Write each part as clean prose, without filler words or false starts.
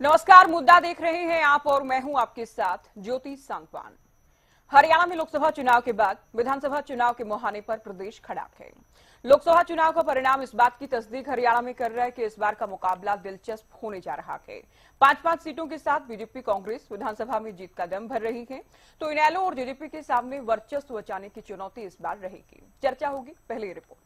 नमस्कार, मुद्दा देख रहे हैं आप और मैं हूं आपके साथ ज्योति सांगवान। हरियाणा में लोकसभा चुनाव के बाद विधानसभा चुनाव के मुहाने पर प्रदेश खड़ा है। लोकसभा चुनाव का परिणाम इस बात की तस्दीक हरियाणा में कर रहा है कि इस बार का मुकाबला दिलचस्प होने जा रहा है। 5-5 सीटों के साथ बीजेपी कांग्रेस विधानसभा में जीत का दम भर रही है, तो इनेलो और जेजेपी के सामने वर्चस्व बचाने की चुनौती इस बार रहेगी। चर्चा होगी, पहली रिपोर्ट।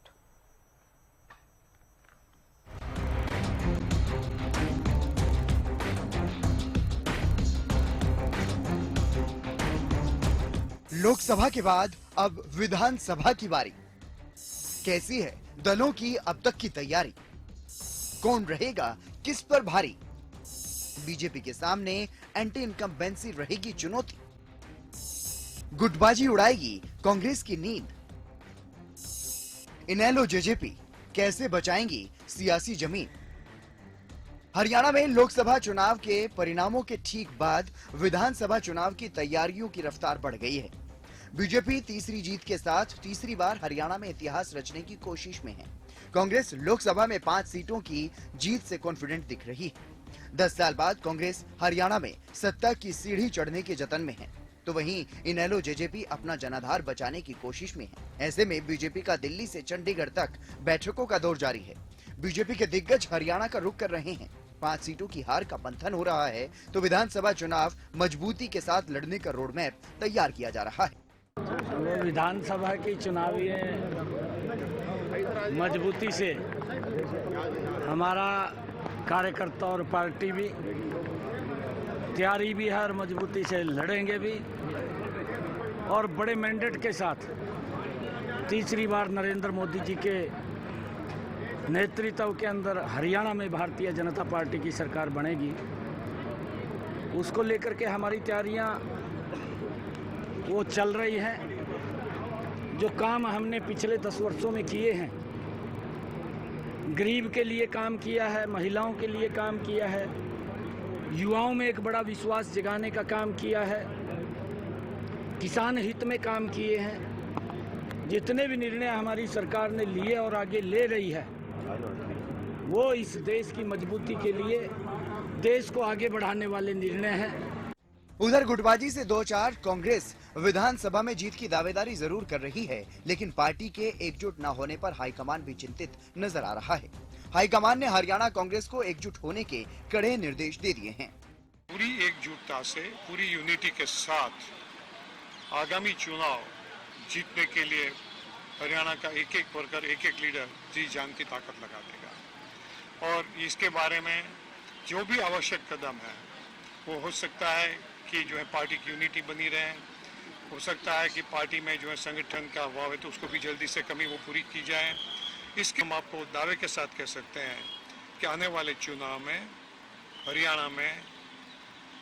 लोकसभा के बाद अब विधानसभा की बारी। कैसी है दलों की अब तक की तैयारी? कौन रहेगा किस पर भारी? बीजेपी के सामने एंटी इनकम्बेंसी रहेगी चुनौती। गुटबाजी उड़ाएगी कांग्रेस की नींद। इनेलो जेजेपी कैसे बचाएंगी सियासी जमीन? हरियाणा में लोकसभा चुनाव के परिणामों के ठीक बाद विधानसभा चुनाव की तैयारियों की रफ्तार बढ़ गई है। बीजेपी तीसरी जीत के साथ तीसरी बार हरियाणा में इतिहास रचने की कोशिश में है। कांग्रेस लोकसभा में 5 सीटों की जीत से कॉन्फिडेंट दिख रही है। 10 साल बाद कांग्रेस हरियाणा में सत्ता की सीढ़ी चढ़ने के जतन में है, तो वहीं इनेलो जेजेपी अपना जनाधार बचाने की कोशिश में है। ऐसे में बीजेपी का दिल्ली से चंडीगढ़ तक बैठकों का दौर जारी है। बीजेपी के दिग्गज हरियाणा का रुख कर रहे हैं। 5 सीटों की हार का मंथन हो रहा है, तो विधानसभा चुनाव मजबूती के साथ लड़ने का रोडमैप तैयार किया जा रहा है। विधानसभा की चुनावी मजबूती से हमारा कार्यकर्ता और पार्टी भी तैयारी भी है और मजबूती से लड़ेंगे भी, और बड़े मैंडेट के साथ तीसरी बार नरेंद्र मोदी जी के नेतृत्व के अंदर हरियाणा में भारतीय जनता पार्टी की सरकार बनेगी। उसको लेकर के हमारी तैयारियां वो चल रही हैं। जो काम हमने पिछले 10 वर्षों में किए हैं, गरीब के लिए काम किया है, महिलाओं के लिए काम किया है, युवाओं में एक बड़ा विश्वास जगाने का काम किया है, किसान हित में काम किए हैं। जितने भी निर्णय हमारी सरकार ने लिए और आगे ले रही है, वो इस देश की मजबूती के लिए, देश को आगे बढ़ाने वाले निर्णय हैं। उधर गुटबाजी से 2-4 कांग्रेस विधानसभा में जीत की दावेदारी जरूर कर रही है, लेकिन पार्टी के एकजुट न होने पर हाईकमान भी चिंतित नजर आ रहा है। हाईकमान ने हरियाणा कांग्रेस को एकजुट होने के कड़े निर्देश दे दिए हैं। पूरी एकजुटता से, पूरी यूनिटी के साथ आगामी चुनाव जीतने के लिए हरियाणा का एक-एक वर्कर, एक-एक लीडर जी जान की ताकत लगा देगा। और इसके बारे में जो भी आवश्यक कदम है, वो हो सकता है कि जो है पार्टी की यूनिटी बनी रहे, हो सकता है कि पार्टी में जो है संगठन का अभाव है तो उसको भी जल्दी से कमी वो पूरी की जाए। इसके हम आपको दावे के साथ कह सकते हैं कि आने वाले चुनाव में हरियाणा में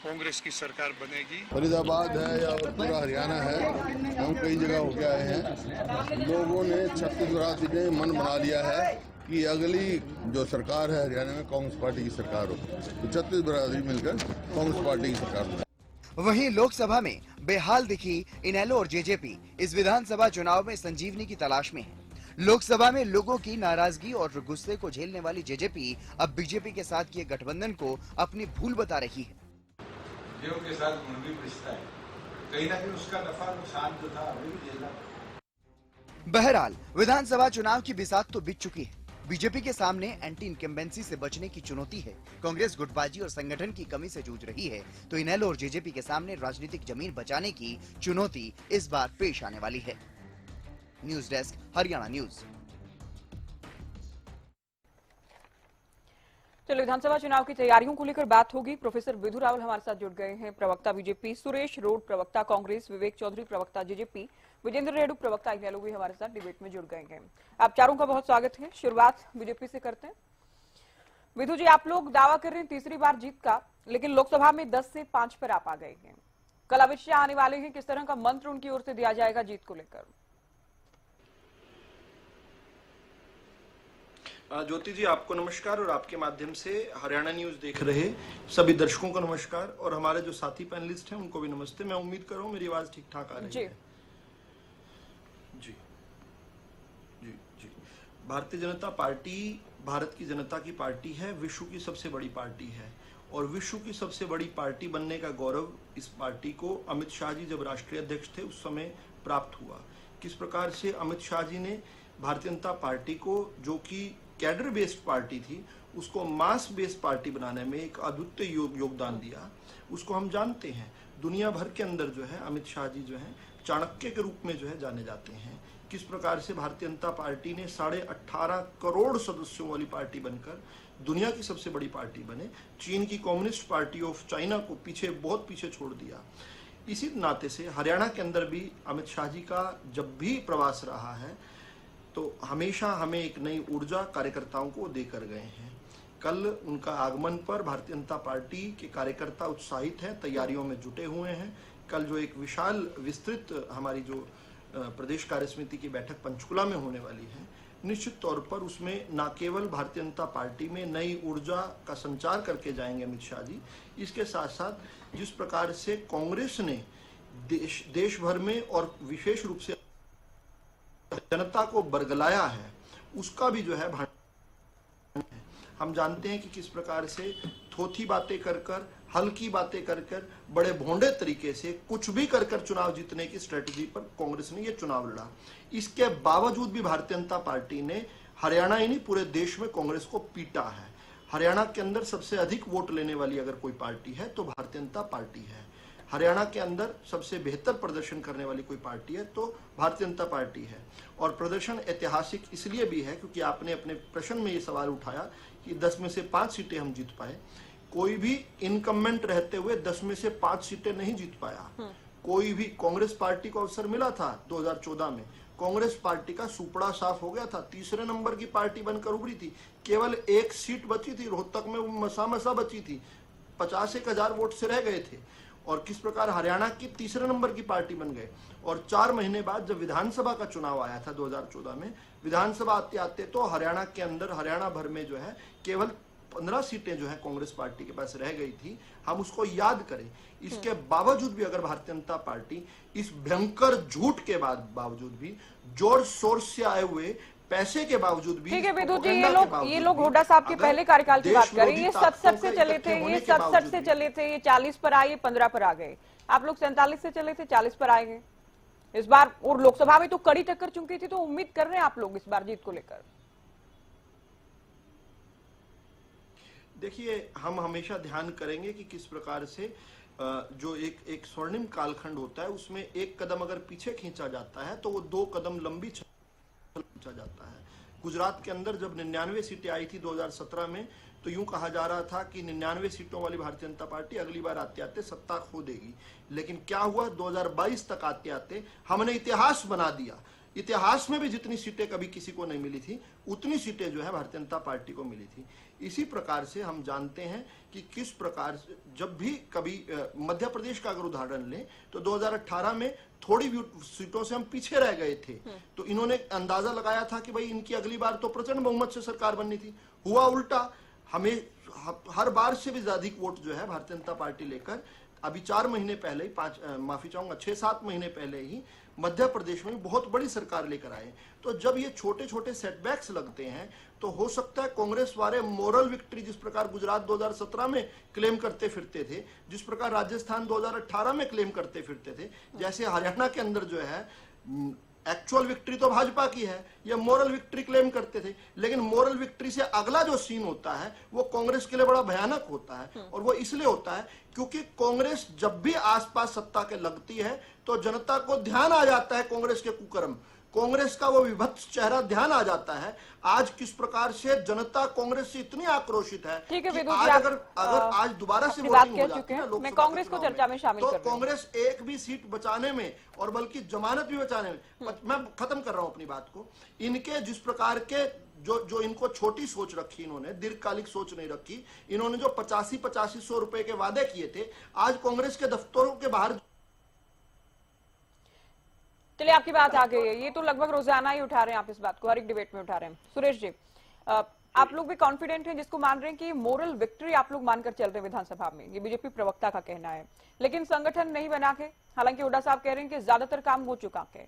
कांग्रेस की सरकार बनेगी। फरीदाबाद है या पूरा हरियाणा है, हम कई जगह होके आए हैं। लोगों ने 36 बराती ने मन बना लिया है कि अगली जो सरकार है हरियाणा में कांग्रेस पार्टी की सरकार हो, तो 36 बरादरी मिलकर कांग्रेस पार्टी की सरकार हो। वहीं लोकसभा में बेहाल दिखी इनेलो और जेजेपी इस विधानसभा चुनाव में संजीवनी की तलाश में है। लोकसभा में लोगों की नाराजगी और गुस्से को झेलने वाली जेजेपी अब बीजेपी के साथ किए गठबंधन को अपनी भूल बता रही है। के साथ भी पिसता है, कहीं ना कहीं उसका नफा नुकसान जो था अभी भी झेलना। बहरहाल विधानसभा चुनाव की बिसात तो बीत चुकी है। बीजेपी के सामने एंटी इनकम्बेंसी से बचने की चुनौती है। कांग्रेस गुटबाजी और संगठन की कमी से जूझ रही है, तो इनेलो और जेजेपी के सामने राजनीतिक जमीन बचाने की चुनौती इस बार पेश आने वाली है। News desk, Haryana news. चलो, विधानसभा चुनाव की तैयारियों को लेकर बात होगी। प्रोफेसर विधु रावल हमारे साथ जुड़ गए हैं, प्रवक्ता बीजेपी, सुरेश रोड प्रवक्ता कांग्रेस, विवेक चौधरी प्रवक्ता जेजेपी, विजेंद्र रेड्डी प्रवक्ता इनेलो भी हमारे साथ डिबेट में जुड़ गए हैं। आप चारों का बहुत स्वागत है। शुरुआत बीजेपी से करते हैं। विधु जी, आप लोग दावा कर रहे हैं तीसरी बार जीत का, लेकिन लोकसभा में 10 से 5 पर आप आ गए हैं। कल अमित शाह आने वाले हैं, किस तरह का मंत्र उनकी ओर से दिया जाएगा जीत को लेकर? ज्योति जी, आपको नमस्कार और आपके माध्यम से हरियाणा न्यूज देख रहे सभी दर्शकों को नमस्कार, और हमारे जो साथी पैनलिस्ट हैं उनको भी नमस्ते। मैं उम्मीद कर रहा हूँ मेरी आवाज ठीक ठाक आ रही है। जी जी जी। भारतीय जनता पार्टी भारत की जनता की पार्टी है, विश्व की सबसे बड़ी पार्टी है और विश्व की सबसे बड़ी पार्टी बनने का गौरव इस पार्टी को अमित शाह जी जब राष्ट्रीय अध्यक्ष थे उस समय प्राप्त हुआ। किस प्रकार से अमित शाह जी ने भारतीय जनता पार्टी को, जो कि कैडर बेस्ड पार्टी थी, उसको मास बेस्ड पार्टी बनाने में एक अद्वितीय योगदान दिया, उसको हम जानते हैं। दुनिया भर के अंदर जो है अमित शाह जी जो है चाणक्य के रूप में जो है जाने जाते हैं। किस प्रकार से भारतीय जनता पार्टी ने 18.5 करोड़ सदस्यों वाली पार्टी बनकर दुनिया की सबसे बड़ी पार्टी बने, चीन की कम्युनिस्ट पार्टी ऑफ चाइना को बहुत पीछे छोड़ दिया। इसी नाते से हरियाणा के अंदर भी अमित शाह जी का जब भी प्रवास रहा है तो हमेशा हमें एक नई ऊर्जा कार्यकर्ताओं को देकर गए हैं। कल उनका आगमन पर भारतीय जनता पार्टी के कार्यकर्ता उत्साहित हैं, तैयारियों में जुटे हुए हैं। कल जो एक विशाल विस्तृत हमारी जो प्रदेश कार्य समिति की बैठक पंचकुला में होने वाली है, निश्चित तौर पर उसमें न केवल भारतीय जनता पार्टी में नई ऊर्जा का संचार करके जाएंगे अमित शाह जी, इसके साथ साथ जिस प्रकार से कांग्रेस ने देश भर में और विशेष रूप से जनता को बरगलाया है, उसका भी जो है हम जानते हैं कि किस प्रकार से थोथी बातें कर हल्की बातें कर बड़े भोंडे तरीके से कुछ भी कर चुनाव जीतने की स्ट्रेटजी पर कांग्रेस ने ये चुनाव लड़ा। इसके बावजूद भी भारतीय जनता पार्टी ने हरियाणा ही नहीं पूरे देश में कांग्रेस को पीटा है। हरियाणा के अंदर सबसे अधिक वोट लेने वाली अगर कोई पार्टी है तो भारतीय जनता पार्टी है। हरियाणा के अंदर सबसे बेहतर प्रदर्शन करने वाली कोई पार्टी है तो भारतीय जनता पार्टी है। और प्रदर्शन ऐतिहासिक इसलिए भी है क्योंकि आपने अपने प्रश्न में ये सवाल उठाया कि 10 में से 5 सीटें हम जीत पाए। कोई भी इनकम्बेंट रहते हुए 10 में से 5 सीटें नहीं जीत पाया। कोई भी, कांग्रेस पार्टी को अवसर मिला था 2014 में, कांग्रेस पार्टी का सुपड़ा साफ हो गया था, तीसरे नंबर की पार्टी बनकर उभरी थी, केवल 1 सीट बची थी, रोहतक में मसा बची थी, 50,000 वोट से रह गए थे। और किस प्रकार हरियाणा की तीसरे नंबर की पार्टी बन गए। और 4 महीने बाद जब विधानसभा का चुनाव आया था 2014 में, विधानसभा आते आते तो हरियाणा के अंदर, हरियाणा भर में जो है केवल 15 सीटें जो है कांग्रेस पार्टी के पास रह गई थी। हम उसको याद करें। इसके बावजूद भी अगर भारतीय जनता पार्टी इस भयंकर झूठ के बावजूद भी, जोर शोर से आए हुए पैसे के बावजूद भी, ठीक है विदुत जी, ये लोग हुड्डा साहब के पहले कार्यकाल की बात करें, ये 67 से चले थे, ये 67 से चले थे, ये 40 पर आए, 15 पर आ गए। आप लोग 47 से चले थे, 40 पर आए गए इस बार। और लोकसभा में तो कड़ी टक्कर चुकी थी, तो उम्मीद कर रहे हैं आप लोग इस बार जीत को लेकर? देखिए, हम हमेशा ध्यान करेंगे कि किस प्रकार से जो एक स्वर्णिम कालखंड होता है उसमें एक कदम अगर पीछे खींचा जाता है तो वो 2 कदम लंबी पूछा जाता है। गुजरात के अंदर जब 99 सीटें आई थी 2017 में, तो यूं कहा जा रहा था कि 99 सीटों वाली भारतीय जनता पार्टी अगली बार आते आते सत्ता खो देगी। लेकिन क्या हुआ, 2022 तक आते आते हमने इतिहास बना दिया। इतिहास में भी जितनी सीटें कभी किसी को नहीं मिली थी, उतनी सीटें जो है भारतीय जनता पार्टी को मिली थी। इसी प्रकार से हम जानते हैं कि किस प्रकार से जब भी कभी मध्य प्रदेश का अगर उदाहरण लें तो 2018 में थोड़ी भी सीटों से हम पीछे रह गए थे, तो इन्होंने अंदाजा लगाया था कि भाई इनकी अगली बार तो प्रचंड बहुमत से सरकार बननी थी। हुआ उल्टा, हमें हर बार से भी अधिक वोट जो है भारतीय जनता पार्टी लेकर अभी 4 महीने पहले ही, 6-7 महीने पहले ही मध्य प्रदेश में बहुत बड़ी सरकार लेकर आए। तो जब ये छोटे छोटे सेटबैक्स लगते हैं तो हो सकता है कांग्रेस वाले मोरल विक्ट्री, जिस प्रकार गुजरात 2017 में क्लेम करते फिरते थे, जिस प्रकार राजस्थान 2018 में क्लेम करते फिरते थे, जैसे हरियाणा के अंदर जो है एक्चुअल विक्ट्री तो भाजपा की है, ये मोरल विक्ट्री क्लेम करते थे। लेकिन मोरल विक्ट्री से अगला जो सीन होता है वो कांग्रेस के लिए बड़ा भयानक होता है। और वो इसलिए होता है क्योंकि कांग्रेस जब भी आसपास सत्ता के लगती है तो जनता को ध्यान आ जाता है कांग्रेस के कुकर्म, कांग्रेस का वो विभत्स चेहरा ध्यान आ जाता है। आज किस प्रकार से जनता कांग्रेस से इतनी आक्रोशित है कि आज अगर आज दोबारा से वोटिंग हो जाती है मैं कांग्रेस को चर्चा में शामिल तो कांग्रेस एक भी सीट बचाने में और बल्कि जमानत भी बचाने में, मैं खत्म कर रहा हूं अपनी बात को, इनके जिस प्रकार के जो इनको छोटी सोच रखी, इन्होंने दीर्घकालिक सोच नहीं रखी, इन्होंने जो 85-100 रुपए के वादे किए थे, आज कांग्रेस के दफ्तरों के बाहर। चलिए, आपकी बात आ गई है, ये तो लगभग रोजाना ही उठा रहे हैं आप इस बात को, हर एक डिबेट में उठा रहे हैं। सुरेश जी, आप लोग भी कॉन्फिडेंट हैं, जिसको मान रहे हैं कि मोरल विक्ट्री आप लोग मानकर चल रहे हैं विधानसभा में, ये बीजेपी प्रवक्ता का कहना है, लेकिन संगठन नहीं बना के, हालांकि हुड्डा साहब कह रहे हैं कि ज्यादातर काम हो चुका है।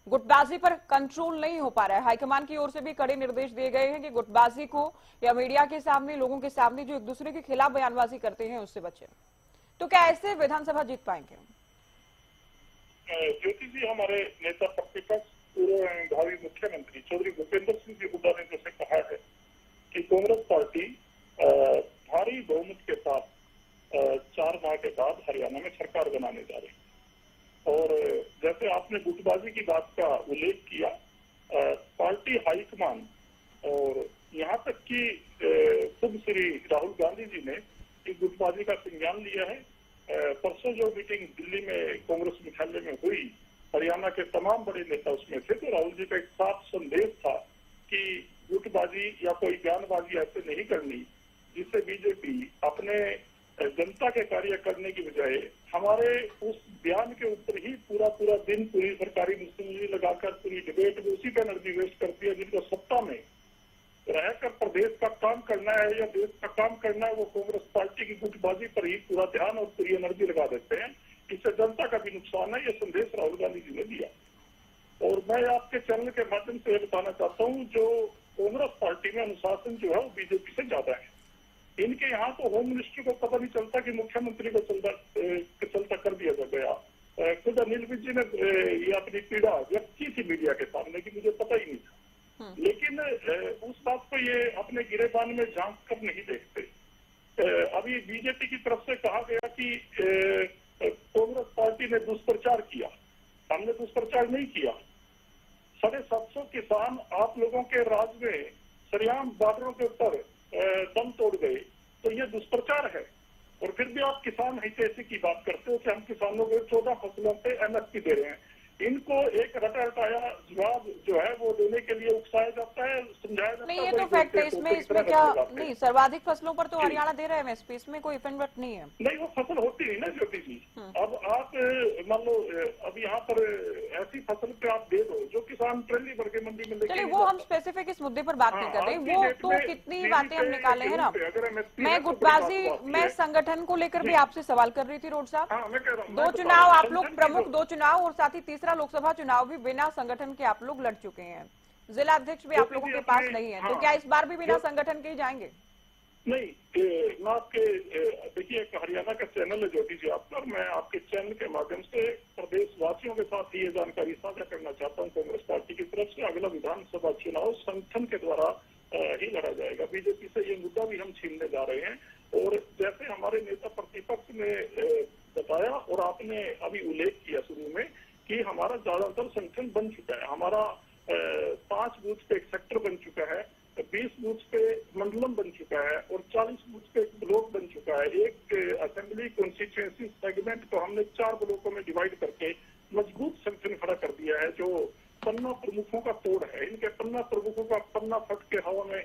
गुटबाजी पर कंट्रोल नहीं हो पा रहा है। हाईकमान की ओर से भी कड़े निर्देश दिए गए हैं कि गुटबाजी को या मीडिया के सामने, लोगों के सामने जो एक दूसरे के खिलाफ बयानबाजी करते हैं उससे बचें। तो क्या ऐसे विधानसभा जीत पाएंगे? ज्योति जी, हमारे नेता प्रतिपक्ष पूर्व भावी मुख्यमंत्री चौधरी भूपेंद्र सिंह जी हुड्डा ने जैसे कहा है कि कांग्रेस पार्टी भारी बहुमत के साथ 4 माह के बाद हरियाणा में सरकार बनाने जा रही है। और जैसे आपने गुटबाजी की बात का उल्लेख किया, पार्टी हाईकमान और यहाँ तक कि खुद श्री राहुल गांधी जी ने इस गुटबाजी का संज्ञान लिया है। परसों जो मीटिंग दिल्ली में कांग्रेस मुख्यालय में हुई, हरियाणा के तमाम बड़े नेता उसमें थे, तो राहुल जी का एक साफ संदेश था कि गुटबाजी या कोई बयानबाजी ऐसे नहीं करनी जिससे बीजेपी अपने जनता के कार्य करने की बजाय हमारे उस बयान के ऊपर ही पूरा दिन पूरी सरकारी मशीनरी लगाकर पूरी डिबेट में उसी पर एनर्जी वेस्ट करती है। जिनको सत्ता में रहकर प्रदेश का काम करना है या देश का काम करना है, वो कांग्रेस पार्टी की गुटबाजी पर ही पूरा ध्यान और पूरी एनर्जी लगा देते हैं। इससे जनता का भी नुकसान है। ये संदेश राहुल गांधी जी ने दिया। और मैं आपके चैनल के माध्यम से बताना चाहता हूँ, जो कांग्रेस पार्टी में अनुशासन जो है वो बीजेपी से ज्यादा है। इनके यहाँ तो होम मिनिस्ट्री को पता नहीं चलता कि मुख्यमंत्री को चलता कर दिया गया। खुद अनिल विज जी ने ये अपनी पीड़ा व्यक्त की थी मीडिया के सामने कि मुझे पता ही नहीं था। लेकिन उस बात को ये अपने गिरेबान में झांक कर नहीं देखते। अभी बीजेपी की तरफ से कहा गया कि कांग्रेस पार्टी ने दुष्प्रचार किया। हमने दुष्प्रचार नहीं किया। 750 किसान आप लोगों के राज में सरेआम बॉर्डरों के ऊपर दम तोड़ गए, तो ये दुष्प्रचार है। और फिर भी आप किसान हितैषी की बात करते हो कि हम किसानों को 14 फसलों पे एमएसपी दे रहे हैं। इनको एक रटाया जवाब जो है वो देने के लिए उकसाया जाता है, समझाया जाता है। नहीं, ये तो फैक्ट है। इसमें क्या नहीं, सर्वाधिक फसलों पर तो हरियाणा दे रहा है एमएसपी, इसमें कोई इफेक्ट नहीं है। नहीं, वो फसल होती है ना ज्योति जी। अब आप मान लो अब यहाँ पर ऐसी फसल पे आप दे दो जो किसान ट्रेली भर के मंडी में लेके। चलिए, वो हम स्पेसिफिक इस मुद्दे पर बात नहीं कर रहे। वो तो कितनी बातें हम निकाले हैं ना। मैं गुटबाजी, मैं संगठन को लेकर भी आपसे सवाल कर रही थी रोड साहब। 2 चुनाव आप लोग प्रमुख, 2 चुनाव और साथ ही तीसरा लोकसभा चुनाव भी बिना संगठन के आप लोग लड़ चुके हैं। जिला अध्यक्ष भी आप लोगों के पास नहीं है, तो क्या इस बार भी बिना संगठन के ही जाएंगे? नहीं, मैं आपके देखिए एक हरियाणा का चैनल है ज्योति जी आपका, और मैं आपके चैनल के माध्यम से प्रदेश वासियों के साथ ये जानकारी साझा करना चाहता हूँ। कांग्रेस पार्टी की तरफ से अगला विधानसभा चुनाव संगठन के द्वारा ही लड़ा जाएगा। बीजेपी से ये मुद्दा भी हम छीनने जा रहे हैं। और जैसे हमारे नेता प्रतिपक्ष ने बताया और आपने अभी उल्लेख किया शुरू में कि हमारा ज्यादातर संगठन बन चुका है। हमारा 5 बूथ पे एक सेक्टर बन चुका है, 20 बूथ पे मंडलम बन चुका है और 40 बूथ पे एक ब्लॉक बन चुका है। एक असेंबली कॉन्स्टिट्यूएंसी सेगमेंट को हमने 4 ब्लॉकों में डिवाइड करके मजबूत संगठन खड़ा कर दिया है, जो पन्ना प्रमुखों का तोड़ है। इनके पन्ना प्रमुखों का पन्ना फट के हवा में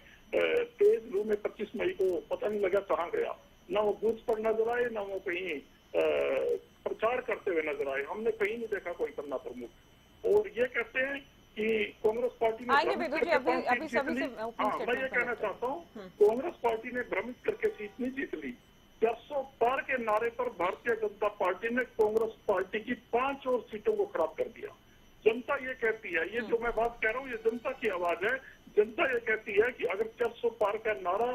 तेज लू में 25 मई को पता नहीं लगा कहाँ गया। ना वो बूथ पर नजर आए, ना वो कहीं प्रचार करते हुए नजर आए। हमने कहीं नहीं देखा कोई पन्ना प्रमुख। और ये कहते हैं कि कांग्रेस पार्टी ने अभी सभी से मैं ये कहना चाहता हूँ, कांग्रेस पार्टी ने भ्रमित करके सीट नहीं जीत ली। 400 पार के नारे पर भारतीय जनता पार्टी ने कांग्रेस पार्टी की 5 और सीटों को खराब कर दिया। जनता ये कहती है, ये जो मैं बात कह रहा हूँ ये जनता की आवाज है। जनता ये कहती है कि अगर 400 पार का नारा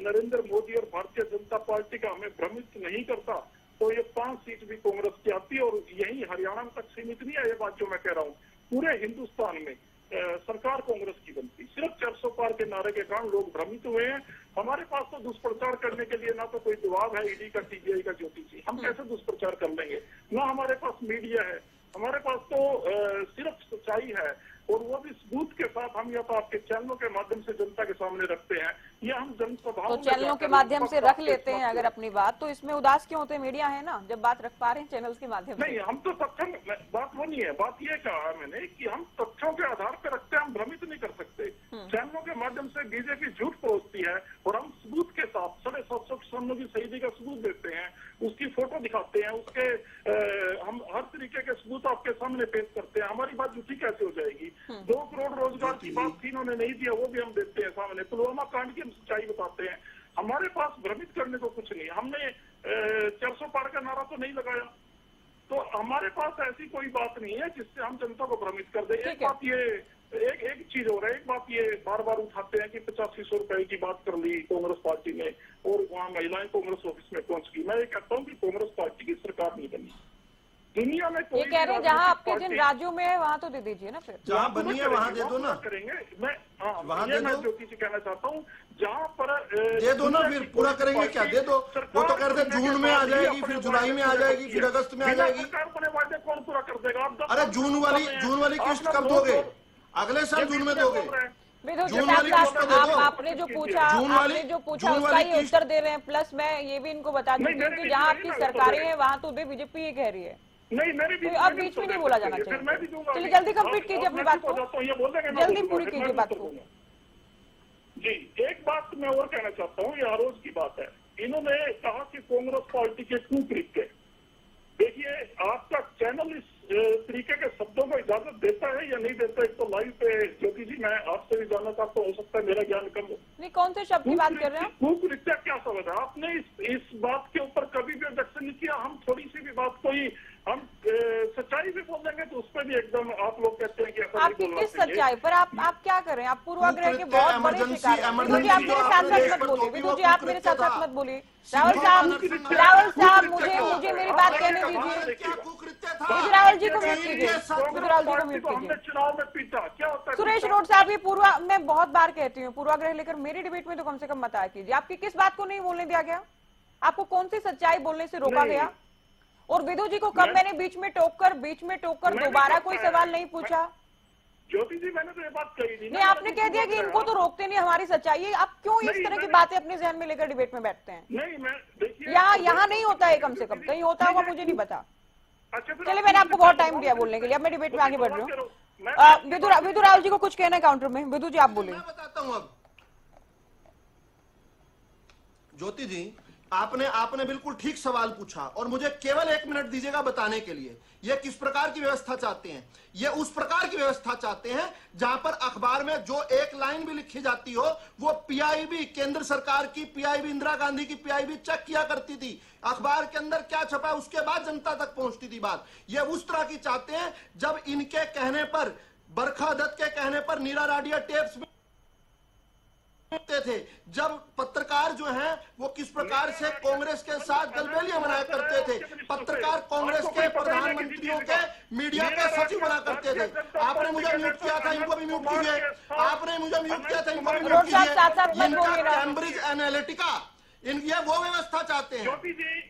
नरेंद्र मोदी और भारतीय जनता पार्टी का हमें भ्रमित नहीं करता, तो ये 5 सीट भी कांग्रेस की आती। और यही हरियाणा तक सीमित नहीं है ये बात जो मैं कह रहा हूँ, पूरे हिंदुस्तान में सरकार कांग्रेस की बनती। सिर्फ 400 पार के नारे के कारण लोग भ्रमित हुए हैं। हमारे पास तो दुष्प्रचार करने के लिए ना तो कोई जवाब है ईडी का, सीबीआई का, ज्योति जी। हम कैसे दुष्प्रचार कर लेंगे? ना हमारे पास मीडिया है, हमारे पास तो सिर्फ सच्चाई है। और वो भी सबूत के साथ हम या तो आपके चैनलों के माध्यम से जनता के सामने रखते हैं, या हम जनसभाओं तो चैनलों के माध्यम से रख लेते हैं अगर अपनी बात, तो इसमें उदास क्यों होते? मीडिया है ना, जब बात रख पा रहे हैं चैनल्स के माध्यम से। नहीं, हम तो तथ्यों, बात वो नहीं है। बात ये कहा है मैंने कि हम तथ्यों के आधार पर रखते हैं, हम भ्रमित नहीं कर सकते। चैनलों के माध्यम से बीजेपी झूठ परोसती है और हम सबूत के साथ 750 किसानों की शहीदी का सबूत देते हैं, उसकी फोटो दिखाते हैं, उसके हम हर तरीके के सबूत आपके सामने पेश करते हैं। हमारी बात झूठी कैसे हो जाएगी? 2 करोड़ रोजगार की बात थी, इन्होंने नहीं दिया, वो भी हम देते हैं सामने। पुलवामा कांड की हम सच्चाई बताते हैं। हमारे पास भ्रमित करने को कुछ नहीं। हमने 400 पार का नारा तो नहीं लगाया। तो हमारे पास ऐसी कोई बात नहीं है जिससे हम जनता को भ्रमित कर दें। एक बात ये एक चीज हो रहा है, एक बात ये बार बार उठाते हैं कि 8500 रुपए की बात कर ली कांग्रेस पार्टी ने और वहाँ महिलाएं कांग्रेस ऑफिस में पहुंच गई। मैं ये कहता हूँ कि कांग्रेस पार्टी की सरकार नहीं बनी दुनिया में। ये कह रहे हैं जहां आपके जिन राज्यों में है वहां तो दे दीजिए ना, फिर जहां बनी है वहां दे दो ना, करेंगे। मैं वहां ये दे मैं दो, ज्योति से कहना चाहता हूँ जहां पर दे दो ना, फिर पूरा करेंगे क्या, दे दो। वो तो कहते हैं जून में आ जाएगी, फिर जुलाई में आ जाएगी, फिर अगस्त में आ जाएगी। अपने वादे कौन पूरा कर देगा? आप अरे जून वाली किस्त कब दोगे? अगले साल जून में दोगे। जून वाली किस्त तो दे दो। आपने जो पूछा उसका ही उत्तर दे रहे हैं। प्लस मैं ये भी इनको बता दूं कि जहां आपकी सरकारें हैं वहां तो दे, बीजेपी ये कह रही है। नहीं, मेरे तो अब बीच में नहीं बोला जाना चाहिए। चलिए जल्दी कंप्लीट कीजिए अपनी बात को, जल्दी पूरी कीजिए बात को। जी, एक बात मैं और कहना चाहता हूँ, ये आरोज की बात है। इन्होंने कहा कि कांग्रेस पार्टी के टू तरीके। देखिए, आपका चैनल इस तरीके के शब्दों को इजाजत देता है या नहीं देता? एक तो लाइव पे ज्योति जी मैं आपसे भी जानना चाहता हूँ, हो सकता है मेरा ज्ञान कम हो। नहीं, कौन से शब्द की बात कर रहे हैं? भूतरीत्या क्या समझ है आपने? इस बात के ऊपर कभी भी ऑब्जेक्शन नहीं किया। हम थोड़ी सी भी बात कोई हम सच्चाई भी बोल देंगे तो उस पर भी एकदम आप लोग कहते हैं कि आपकी किस सच्चाई पर आप क्या करें? आप पूर्वाग्रह के बहुत बड़े शिकार हैं। विदु जी आप मेरे साथ साथ मत बोलिए, विदु जी आप मेरे साथ साथ मत बोलिए। राहुल साहब मुझे मेरी बात कहने दीजिए। राहुल जी को म्यूट कीजिए, राहुल जी को म्यूट कीजिए। चुनाव में पीटा क्या होता है? सुरेश रोड साहब, ये मैं बहुत बार कहती हूँ, पूर्वाग्रह लेकर मेरी डिबेट में तो कम से कम मत आया कीजिए। आपकी किस बात को नहीं बोलने दिया गया? आपको कौन सी सच्चाई बोलने से रोका गया? और विदु जी को कब मैंने बीच में टोककर दोबारा कोई सवाल नहीं पूछा? ज्योति जी मैंने तो ये बात कही थी। नहीं, आपने कह दिया कि इनको तो रोकते नहीं हमारी सच्चाई। आप क्यों इस तरह की बातें अपने जहन में लेकर डिबेट में बैठते हैं? नहीं, मैं देखिए यहाँ नहीं होता है, कम से कम कहीं होता होगा, मुझे नहीं पता। अच्छा, चलिए, मैंने आपको बहुत टाइम दिया बोलने के लिए, अब मैं डिबेट में आगे बढ़ रही हूँ। विदु राहुल जी को कुछ कहना है काउंटर में? विदु जी आप बोलिए। मैं बताता हूँ। अब ज्योति जी आपने बिल्कुल ठीक सवाल पूछा और मुझे केवल 1 मिनट दीजिएगा बताने के लिए। ये किस प्रकार की व्यवस्था चाहते हैं? ये उस प्रकार की व्यवस्था चाहते हैं जहां पर अखबार में जो एक लाइन भी लिखी जाती हो वो पीआईबी, केंद्र सरकार की पीआईबी, इंदिरा गांधी की पीआईबी चेक किया करती थी। अखबार के अंदर क्या छपा है उसके बाद जनता तक पहुंचती थी बात। ये उस तरह की चाहते हैं जब इनके कहने पर, बरखा दत्त के कहने पर नीरा राडिया टेप्स में थे, जब पत्रकार जो हैं वो किस प्रकार से कांग्रेस के साथ गलबेलियां बनाया करते थे। पत्रकार कांग्रेस के प्रधानमंत्रियों के मीडिया के सचिव बना करते थे। आपने मुझे म्यूट किया था, इनको भी म्यूट कीजिए। आपने मुझे म्यूट किया था, इनको भी म्यूट कीजिए। इनका कैम्ब्रिज एनालिटिका, ये वो व्यवस्था चाहते हैं,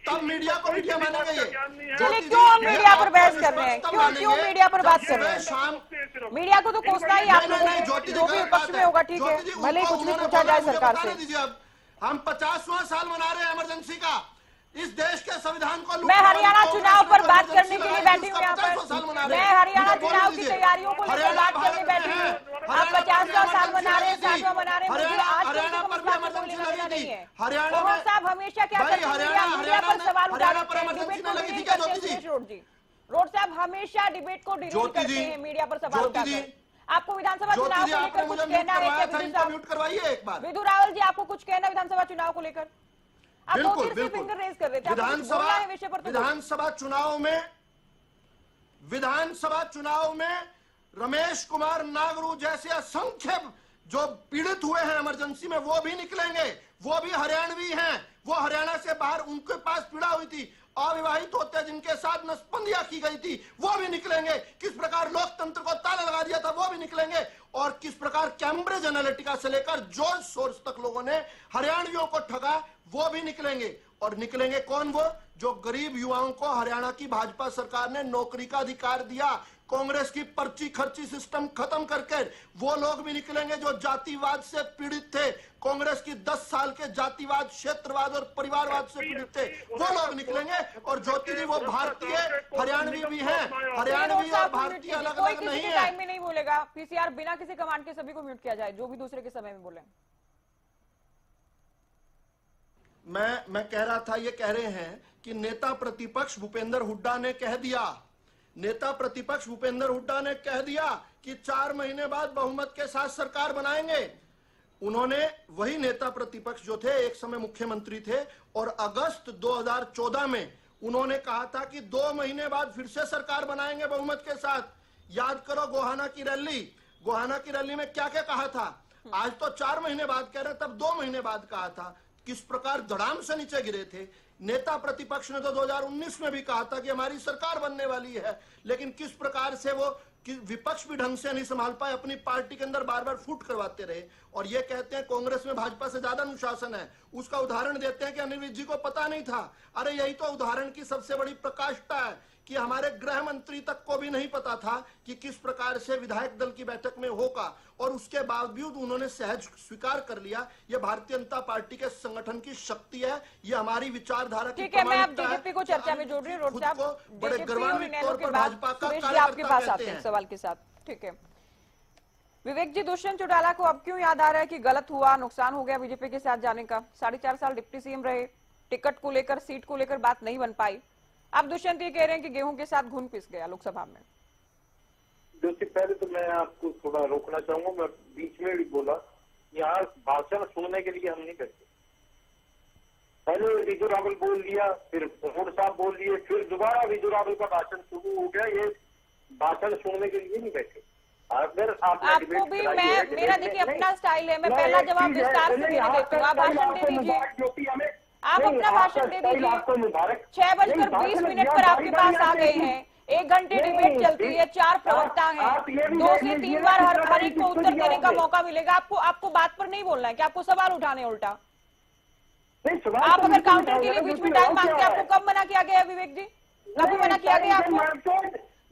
तब मीडिया को मीडिया मानेंगे। ये चलिए, क्यों हम मीडिया पर बहस कर रहे हैं? क्यों मीडिया पर बात कर रहे हैं? शाम मीडिया को तो कोसना ही आप लोगों ने, जो भी विपक्ष में होगा, ठीक है, भले ही कुछ भी पूछा जाए सरकार से। अब हम 50वां साल मना रहे हैं इमरजेंसी का। इस देश के संविधान को मैं हरियाणा चुनाव पर बात करने के लिए बैठी हूँ यहाँ पर। मैं हरियाणा चुनाव की तैयारियों को लेकर बात करने बैठी हूँ। आप 50वां साल मना रहे हैं, 60वां मना रहे हैं, मुझे आज हरियाणा पर भी इमरजेंसी लगी थी। हरियाणा में साहब हमेशा क्या करते हैं? मीडिया पर सवाल उठाते हैं, डिबेट को डिलीट करते हैं। रोड साहब हमेशा डिबेट को डिलीट करते हैं, मीडिया पर सवाल उठाते हैं। आपको विधानसभा चुनाव को लेकर कुछ कहना है क्या? म्यूट करवाइए एक बार। विदु रावल जी, आपको कुछ कहना है विधानसभा चुनाव को लेकर? आप बिल्कुल, फिंगर रेज कर रहे थे। विधानसभा चुनाव में रमेश कुमार नागरू जैसे असंख्य जो पीड़ित हुए हैं इमरजेंसी में वो भी निकलेंगे। वो भी हरियाणवी हैं, वो हरियाणा से बाहर उनके पास पीड़ा हुई थी, अविवाहित होते जिनके साथ नसबंदियां की गई थी वो भी निकलेंगे। किस प्रकार लोकतंत्र को ताला लगा दिया था वो भी निकलेंगे। और किस प्रकार कैम्ब्रिज एनालिटिका से लेकर जॉर्ज सोर्स तक लोगों ने हरियाणवियों को ठगा वो भी निकलेंगे। और निकलेंगे कौन? वो जो गरीब युवाओं को हरियाणा की भाजपा सरकार ने नौकरी का अधिकार दिया, कांग्रेस की पर्ची खर्ची सिस्टम खत्म करके वो लोग भी निकलेंगे जो जातिवाद से पीड़ित थे। कांग्रेस की 10 साल के जातिवाद, क्षेत्रवाद और परिवारवाद से पीड़ित थे, वो लोग निकलेंगे। और ज्योति जी वो भारतीय हरियाणवी भी हैं। हरियाणवी और भारतीय अलग अलग नहीं है। टाइम में नहीं बोलेगा। पीसीआर बिना किसी कमांड के सभी को म्यूट किया जाए, जो भी दूसरे के समय में बोले। मैं कह रहा था, ये कह रहे हैं कि नेता प्रतिपक्ष भूपेंद्र हुड्डा ने कह दिया, नेता प्रतिपक्ष भूपेंद्र हुड्डा ने कह दिया कि 4 महीने बाद बहुमत के साथ सरकार बनाएंगे। उन्होंने, वही नेता प्रतिपक्ष जो थे एक समय मुख्यमंत्री थे, और अगस्त 2014 में उन्होंने कहा था कि 2 महीने बाद फिर से सरकार बनाएंगे बहुमत के साथ। याद करो गोहाना की रैली में क्या क्या कहा था। आज तो 4 महीने बाद कह रहे, तब 2 महीने बाद कहा था। किस प्रकार धड़ाम से नीचे गिरे थे। नेता प्रतिपक्ष ने तो 2019 में भी कहा था कि हमारी सरकार बनने वाली है, लेकिन किस प्रकार से वो विपक्ष भी ढंग से नहीं संभाल पाए, अपनी पार्टी के अंदर बार बार फूट करवाते रहे। और ये कहते हैं कांग्रेस में भाजपा से ज्यादा अनुशासन है। उसका उदाहरण देते हैं कि अनिल विज जी को पता नहीं था। अरे यही तो उदाहरण की सबसे बड़ी प्रकाष्ठा है कि हमारे गृह मंत्री तक को भी नहीं पता था कि किस प्रकार से विधायक दल की बैठक में होगा, और उसके बावजूद उन्होंने सहज स्वीकार कर लिया। ये भारतीय जनता पार्टी के संगठन की शक्ति है, ये हमारी विचारधारा की ठीक है, मैं अब प्रामाणिकता है। बीजेपी को चर्चा में जोड़ रही हूँ। खुद को बड़े गौरवान्वित तौर पर भाजपा का आपके कार्यकर्ता पास कहते आते हैं हैं। सवाल के साथ। ठीक है विवेक जी, दुष्यंत चौटाला को अब क्यों याद आ रहा है कि गलत हुआ, नुकसान हो गया बीजेपी के साथ जाने का? 4.5 साल डिप्टी सीएम रहे, टिकट को लेकर, सीट को लेकर बात नहीं बन पाई। अब दुष्यंत ये कह रहे हैं कि गेहूं के साथ घुन पिस गया लोकसभा में। जोशी, पहले तो मैं आपको थोड़ा रोकना चाहूंगा। मैं बीच में भी बोला, यहाँ भाषण सुनने के लिए हम नहीं बैठे। पहले विजय रावल बोल लिया, फिर प्रमोद साहब बोल लिए, फिर दोबारा विजय रावल का भाषण शुरू हो गया। ये भाषण सुनने के लिए नहीं बैठे। अगर आपको भी मेरा देखिए अपना स्टाइल है, मैं पहला जवाब विस्तार से देने देती हूँ, आप भाषण दे दीजिए। आप अपना भाषण दे दीजिए। 6:20 पर आपके पास आ गए हैं। 1 घंटे डिबेट चलती है, 4 प्रवक्ता हैं, 2 से 3 बार हर एक को उत्तर देने का मौका मिलेगा। आपको बात पर नहीं बोलना है कि आपको सवाल उठाने उल्टा। आप अगर काउंटर के लिए बीच में टाइम मांगते हैं, आपको कब मना किया गया विवेक जी? कभी मना किया गया आपको?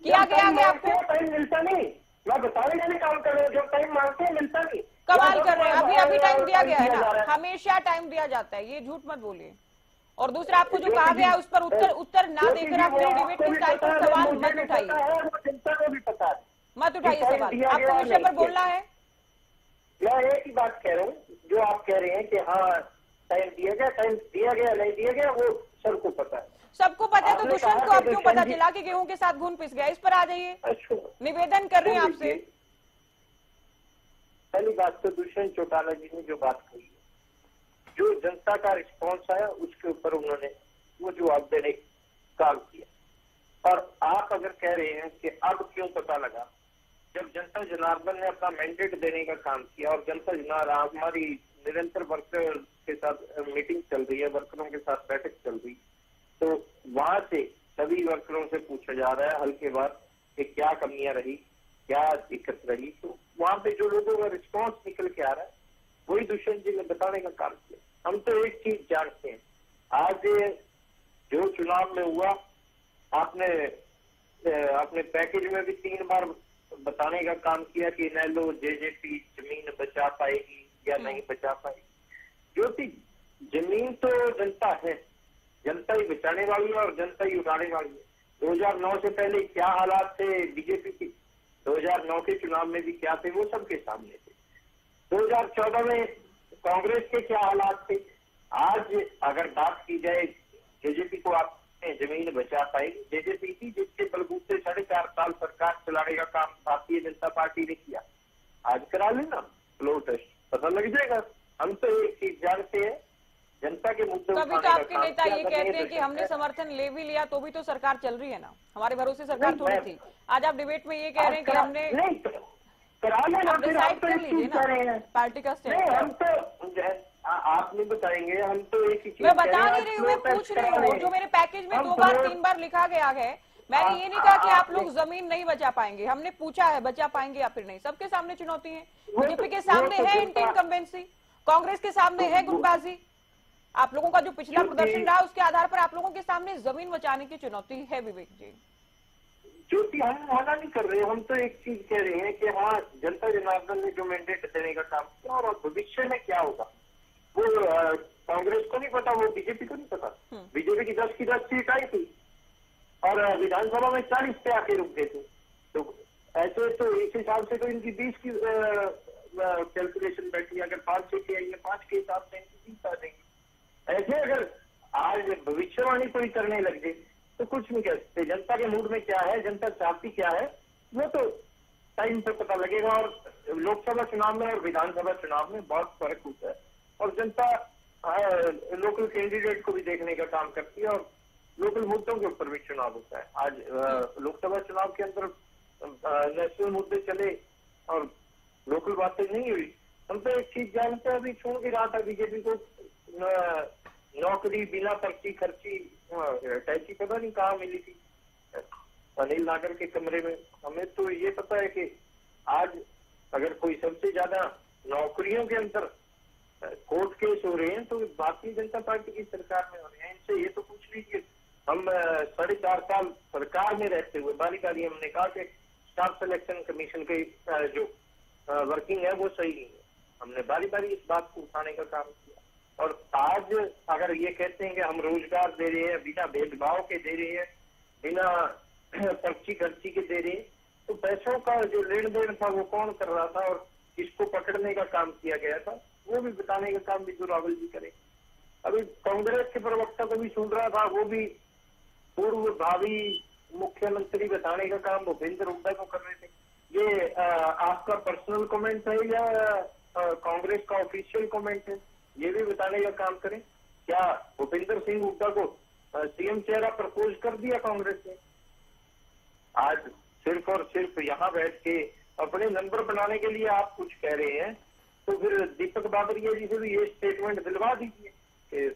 किया गया आपको? टाइम मिलता नहीं, मैं बताने के लिए काम कर रहे हो, जो टाइम मांगते हैं मिलता नहीं। कमाल कर रहे हैं। अभी टाइम दिया गया है ना, हमेशा टाइम दिया जाता है, ये झूठ मत बोलिए। और दूसरा, आपको जो कहा गया है उस पर उत्तर ना देकर आप फिर डिबेट के स्टाइल पर सवाल मत उठाइए, जनता को भी पता है, मत उठाइए सवाल। आपको विषय पर बोलना है। मैं एक ही बात कह रहा हूँ, जो आप कह रहे हैं कि हाँ टाइम दिया गया नहीं दिया गया, वो सबको पता है। सबको पता है, तो दुष्यंत को अब क्यों पता चला कि गेहूं के साथ घुन पिस गया? इस पर आ जाइए, निवेदन कर रहे हैं आपसे। पहली बात तो दुष्यंत चौटाला जी ने जो बात कही, जो जनता का रिस्पॉन्स आया उसके ऊपर उन्होंने वो जवाब देने का काम किया। और आप अगर कह रहे हैं कि अब क्यों पता लगा, जब जनता जनार्दन ने अपना मैंडेट देने का काम किया और जनता जनार्दन हमारी निरंतर वर्कर के साथ मीटिंग चल रही है, वर्करों के साथ बैठक चल रही, तो वहां से सभी वर्करों से पूछा जा रहा है हल्के बार कि क्या कमियां रही, क्या दिक्कत रही, तो वहां पे जो लोगों का रिस्पॉन्स निकल के आ रहा है वही दुष्यंत जी ने बताने का काम किया। हम तो एक चीज जानते हैं, आज जो चुनाव में हुआ, आपने पैकेज में भी 3 बार बताने का काम किया कि न लो जेजेपी जमीन बचा पाएगी या नहीं बचा पाएगी। जो कि जमीन तो जनता है, जनता ही बचाने वाली है और जनता ही उठाने वाली है। 2009 से पहले क्या हालात थे बीजेपी के, 2009 के चुनाव में भी क्या थे, वो सबके सामने थे। 2014 में कांग्रेस के क्या हालात थे। आज अगर बात की जाए जेजेपी को आप जमीन बचा पाएगी, जेजेपी थी जिसके बलबूते 4.5 साल सरकार चलाने का काम भारतीय जनता पार्टी ने किया। आज करा लेना फ्लोर टेस्ट, पता लग जाएगा। हम तो एक चीज जानते हैं, जनता के मुद्दे कभी तो आपके नेता ये कहते हैं कि हमने समर्थन ले भी लिया तो भी तो सरकार चल रही है ना, हमारे भरोसे सरकार थोड़ी थी। आज आप डिबेट में ये कह रहे हैं कि हमने करा लेना, डिसाइड कर लीजिए ना पार्टी का स्टैंड। हम तो आप नहीं बताएंगे, हम तो एक ही चीज मैं बता नहीं रही हूँ, मैं पूछ रही हूँ। जो मेरे पैकेज में 2 बार 3 बार लिखा गया है, मैंने ये नहीं कहा कि आप लोग जमीन नहीं बचा पाएंगे। हमने पूछा है बचा पाएंगे या फिर नहीं। सबके सामने चुनौती है, बीजेपी के सामने है एंटी इनकम्बेंसी, कांग्रेस के सामने है गुटबाजी। आप लोगों का जो पिछला प्रदर्शन रहा उसके आधार पर आप लोगों के सामने जमीन बचाने की चुनौती है विवेक जी। ज्योति, हम मना नहीं कर रहे, हम तो एक चीज कह रहे हैं कि हाँ जनता जनार्दन ने जो मैंडेट देने का काम किया और भविष्य में क्या होगा वो कांग्रेस को नहीं पता, वो बीजेपी को नहीं पता। बीजेपी की 10 की 10 सीट आई थी और विधानसभा में 40 पे आके रुक गए थे। तो ऐसे तो इस हिसाब से तो इनकी 20 की कैलकुलेशन बैठी, अगर 5 सीटें आई है 5 के हिसाब से इनकी 20 आ जाएंगी। ऐसे अगर आज भविष्यवाणी कोई करने लग जाए तो कुछ नहीं कह सकते। जनता के मूड में क्या है, जनता चाहती क्या है, वो तो टाइम पे पता लगेगा। और लोकसभा चुनाव में और विधानसभा चुनाव में बहुत फर्क होता है और जनता लोकल कैंडिडेट को भी देखने का काम करती है और लोकल मुद्दों के ऊपर भी चुनाव होता है। आज लोकसभा चुनाव के अंदर नेशनल मुद्दे चले और लोकल बातें नहीं हुई। हम तो एक चीज जानते हैं, अभी छोड़ भी रहा था बीजेपी को नौकरी बिना पर्ची खर्ची टैची पता नहीं कहाँ मिली थी अनिल नागर के कमरे में। हमें तो ये पता है कि आज अगर कोई सबसे ज्यादा नौकरियों के अंदर कोर्ट केस हो रहे हैं तो भारतीय जनता पार्टी की सरकार में हो रहे हैं। इनसे ये तो पूछ लीजिए, हम 4.5 साल सरकार में रहते हुए बारी बारी हमने कहा कि स्टाफ सिलेक्शन कमीशन के जो वर्किंग है वो सही नहीं है। हमने बारी बारी इस बात को उठाने का काम किया और आज अगर ये कहते हैं कि हम रोजगार दे रहे हैं, बिना भेदभाव के दे रहे हैं, बिना पर्ची खर्ची के दे रहे हैं, तो पैसों का जो लेन देन था वो कौन कर रहा था और किसको पकड़ने का काम किया गया था वो भी बताने का काम भी तो राहुल जी करे। अभी कांग्रेस के प्रवक्ता को भी सुन रहा था, वो भी पूर्व भावी मुख्यमंत्री बताने का काम भूपेंद्र हुड्डा को कर रहे थे। ये आपका पर्सनल कमेंट है या कांग्रेस का ऑफिशियल कमेंट है, ये भी बताने का काम करें। क्या भूपेंद्र सिंह हुड्डा को सीएम चेहरा प्रपोज कर दिया कांग्रेस ने? आज सिर्फ और सिर्फ यहाँ बैठ के अपने नंबर बनाने के लिए आप कुछ कह रहे हैं, तो फिर दीपक बाबरिया जी से भी ये स्टेटमेंट दिलवा दीजिए कि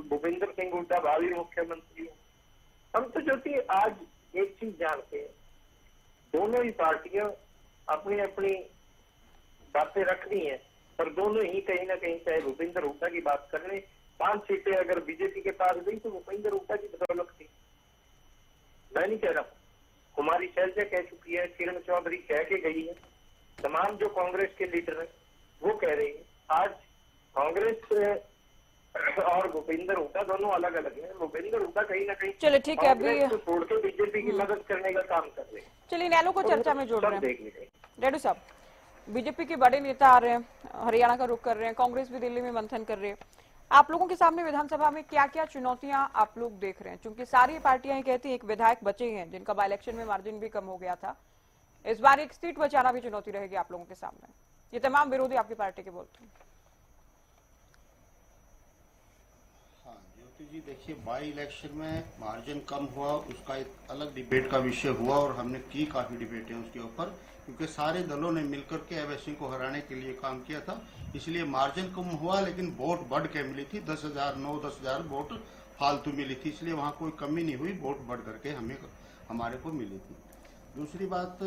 भूपेंद्र सिंह हुड्डा भावी मुख्यमंत्री हो। हम तो जो थी आज एक चीज जानते हैं, दोनों ही पार्टियां अपनी अपनी बातें रखनी है, पर दोनों ही कहीं ना कहीं चाहे भूपेंद्र हुड्डा की बात कर ले, 5 सीटें अगर बीजेपी के पास गई तो भूपेंद्र हुड्डा की बदौलत थी। मैं नहीं कह रहा, कुमारी शैलजा कह चुकी है, किरण चौधरी कह के गई है, तमाम जो कांग्रेस के लीडर हैं वो कह रहे हैं। आज कांग्रेस और भूपेंद्र हुड्डा दोनों अलग अलग हैं। भूपेंद्र हुड्डा कहीं ना कहीं चलिए ठीक है, अभी तो छोड़ के बीजेपी की मदद करने का काम कर रहे हैं। चलिए इनेलो को चर्चा में जोड़ रहे हैं। देख लीजिए रेड्डी साहब, बीजेपी के बड़े नेता आ रहे हैं, हरियाणा का रुख कर रहे हैं, कांग्रेस भी दिल्ली में मंथन कर रही है। आप लोगों के सामने विधानसभा में क्या क्या चुनौतियां आप लोग देख रहे हैं? क्योंकि सारी पार्टियां कहती हैं एक विधायक बचे हैं जिनका बाय इलेक्शन में मार्जिन भी कम हो गया था, इस बार एक सीट बचाना भी चुनौती रहेगी आप लोगों के सामने। ये तमाम विरोधी आपकी पार्टी के बोलते हैं। हाँ ज्योति जी, देखिए बाई इलेक्शन में मार्जिन कम हुआ, उसका एक अलग डिबेट का विषय हुआ और हमने की काफी डिबेटें उसके ऊपर, क्योंकि सारे दलों ने मिलकर के अभय सिंह को हराने के लिए काम किया था। इसलिए मार्जिन कम हुआ लेकिन वोट बढ़ के मिली थी, 10,000 9-10,000 वोट फालतू मिली थी, इसलिए वहाँ कोई कमी नहीं हुई, वोट बढ़ करके हमारे को मिली थी। दूसरी बात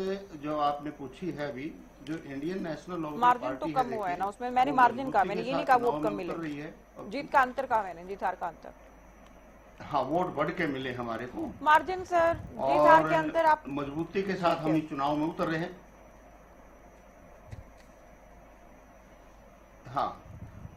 जो आपने पूछी है अभी, जो इंडियन नेशनल मार्जिन तो कम हुआ है ना, उसमें मैंने मार्जिन कहा, मैंने ये नहीं कहा वोट कम मिले, जीत का अंतर कहा मैंने, जीत हार का अंतर। हाँ वोट बढ़ के मिले हमारे को, मार्जिन सर जीत हार के अंतर आप मजबूती के साथ हम चुनाव में उतर रहे हैं। हाँ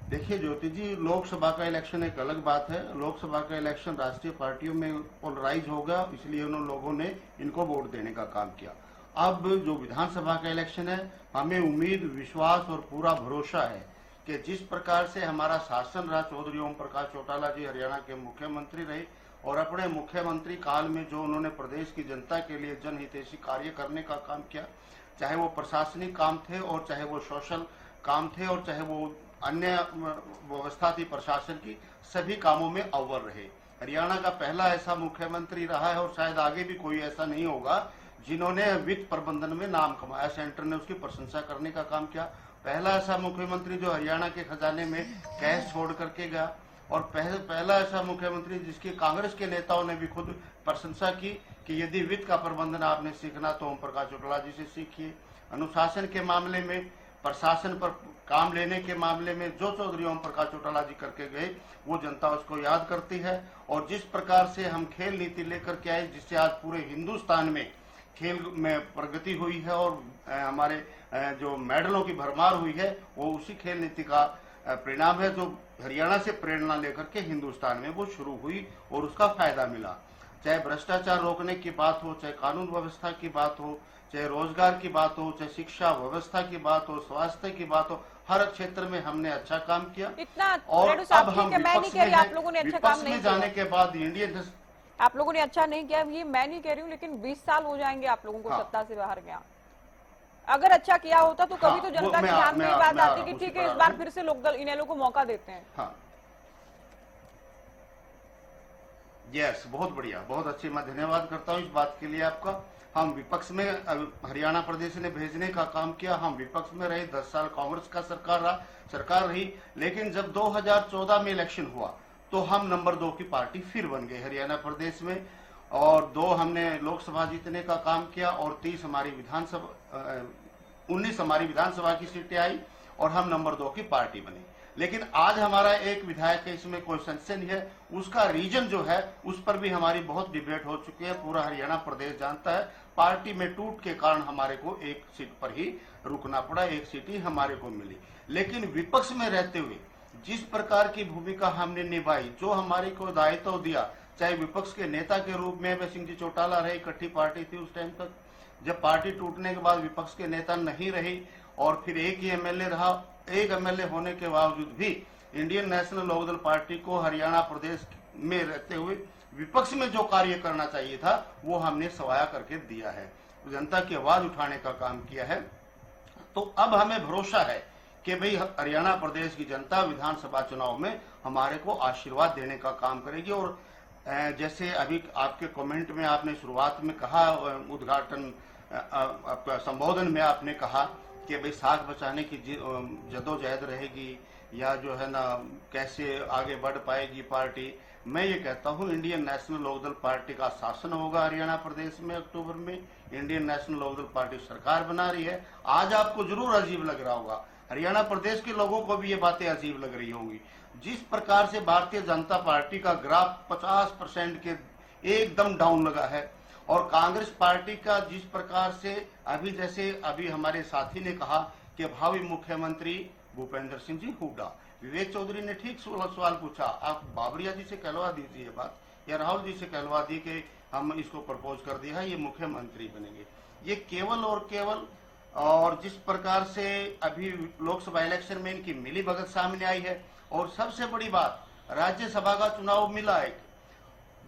देखिए ज्योति जी, लोकसभा का इलेक्शन एक अलग बात है। लोकसभा का इलेक्शन राष्ट्रीय पार्टियों में पोलराइज होगा, इसलिए उन लोगों ने इनको वोट देने का काम किया। अब जो विधानसभा का इलेक्शन है, हमें उम्मीद, विश्वास और पूरा भरोसा है कि जिस प्रकार से हमारा शासन रहा, चौधरी ओम प्रकाश चौटाला जी हरियाणा के मुख्यमंत्री रहे और अपने मुख्यमंत्री काल में जो उन्होंने प्रदेश की जनता के लिए जनहितैषी कार्य करने का काम किया, चाहे वो प्रशासनिक काम थे और चाहे वो सोशल काम थे और चाहे वो अन्य व्यवस्था थी प्रशासन की, सभी कामों में अव्वल रहे। हरियाणा का पहला ऐसा मुख्यमंत्री रहा है और शायद आगे भी कोई ऐसा नहीं होगा जिन्होंने वित्त प्रबंधन में नाम कमाया। सेंटर ने उसकी प्रशंसा करने का काम किया। पहला ऐसा मुख्यमंत्री जो हरियाणा के खजाने में कैश छोड़ करके गया और पहला ऐसा मुख्यमंत्री जिसकी कांग्रेस के नेताओं ने भी खुद प्रशंसा की कि यदि वित्त का प्रबंधन आपने सीखना तो ओम प्रकाश चौटाला जी से सीखिए। अनुशासन के मामले में, प्रशासन पर काम लेने के मामले में जो चौधरी ओम प्रकाश चौटाला जी करके गए वो जनता उसको याद करती है। और जिस प्रकार से हम खेल नीति लेकर के आए, जिससे आज पूरे हिंदुस्तान में खेल में प्रगति हुई है और हमारे जो मेडलों की भरमार हुई है, वो उसी खेल नीति का परिणाम है जो हरियाणा से प्रेरणा लेकर के हिंदुस्तान में वो शुरू हुई और उसका फायदा मिला। चाहे भ्रष्टाचार रोकने की बात हो, चाहे कानून व्यवस्था की बात हो, चाहे रोजगार की बात हो, चाहे शिक्षा व्यवस्था की बात हो, स्वास्थ्य की बात हो, हर क्षेत्र में हमने अच्छा काम किया। इतना और अब हम विपक्ष में आप लोगों ने अच्छा काम नहीं जाने के बाद इंडियन आप लोगों ने अच्छा नहीं किया, ये मैं नहीं कह रही हूँ, लेकिन 20 साल हो जाएंगे आप लोगों को सत्ता से बाहर गया। अगर अच्छा किया होता तो कभी तो जनता के ध्यान में बात आती कि ठीक है इस बार फिर से लोकदल इनेलो को मौका देते हैं। हाँ यस, बहुत बढ़िया, बहुत अच्छी। मैं धन्यवाद करता हूँ इस बात के लिए आपका। हम विपक्ष में हरियाणा प्रदेश ने भेजने का काम किया, हम विपक्ष में रहे, 10 साल कांग्रेस का सरकार रही, लेकिन जब 2014 में इलेक्शन हुआ तो हम नंबर 2 की पार्टी फिर बन गए हरियाणा प्रदेश में, और 2 हमने लोकसभा जीतने का काम किया और 19 हमारी विधानसभा की सीटें आई और हम नंबर 2 की पार्टी बनी। लेकिन आज हमारा एक विधायक है, इसमें कोई संशय नहीं है, उसका रीजन जो है उस पर भी हमारी बहुत डिबेट हो चुकी है, पूरा हरियाणा प्रदेश जानता है। पार्टी में टूट के कारण हमारे को एक सीट पर ही रुकना पड़ा, एक सीट ही हमारे को मिली। लेकिन विपक्ष में रहते हुए जिस प्रकार की भूमिका हमने निभाई, जो हमारे को दायित्व दिया, चाहे विपक्ष के नेता के रूप में अभय सिंह जी चौटाला रहे, इकट्ठी पार्टी थी उस टाइम तक, जब पार्टी टूटने के बाद विपक्ष के नेता नहीं रही और फिर एक ही एमएलए रहा, एक एमएलए होने के बावजूद भी इंडियन नेशनल लोकदल पार्टी को हरियाणा प्रदेश में रहते हुए विपक्ष में जो कार्य करना चाहिए था वो हमने सवाया करके दिया है, जनता की आवाज उठाने का काम किया है। तो अब हमें भरोसा है कि भाई हरियाणा प्रदेश की जनता विधानसभा चुनाव में हमारे को आशीर्वाद देने का काम करेगी। और जैसे अभी आपके कमेंट में आपने शुरुआत में कहा, उद्घाटन संबोधन में आपने कहा कि भाई साख बचाने की जदोजहद रहेगी या जो है ना कैसे आगे बढ़ पाएगी पार्टी। मैं ये कहता हूँ इंडियन नेशनल लोकदल पार्टी का शासन होगा हरियाणा प्रदेश में अक्टूबर में। इंडियन नेशनल लोकदल पार्टी सरकार बना रही है। आज आपको जरूर अजीब लग रहा होगा, हरियाणा प्रदेश के लोगों को भी ये बातें अजीब लग रही होंगी, जिस प्रकार से भारतीय जनता पार्टी का ग्राफ 50% के एकदम डाउन लगा है और कांग्रेस पार्टी का जिस प्रकार से अभी हमारे साथी ने कहा कि भावी मुख्यमंत्री भूपेंद्र सिंह जी हुड्डा। विवेक चौधरी ने ठीक सवाल पूछा, आप बाबरिया जी से कहलवा दीजिए बात या राहुल जी से कहलवा दी कि हम इसको प्रपोज कर दिया है, ये मुख्यमंत्री बनेंगे। ये केवल और केवल, और जिस प्रकार से अभी लोकसभा इलेक्शन में इनकी मिलीभगत सामने आई है, और सबसे बड़ी बात राज्यसभा का चुनाव मिला है,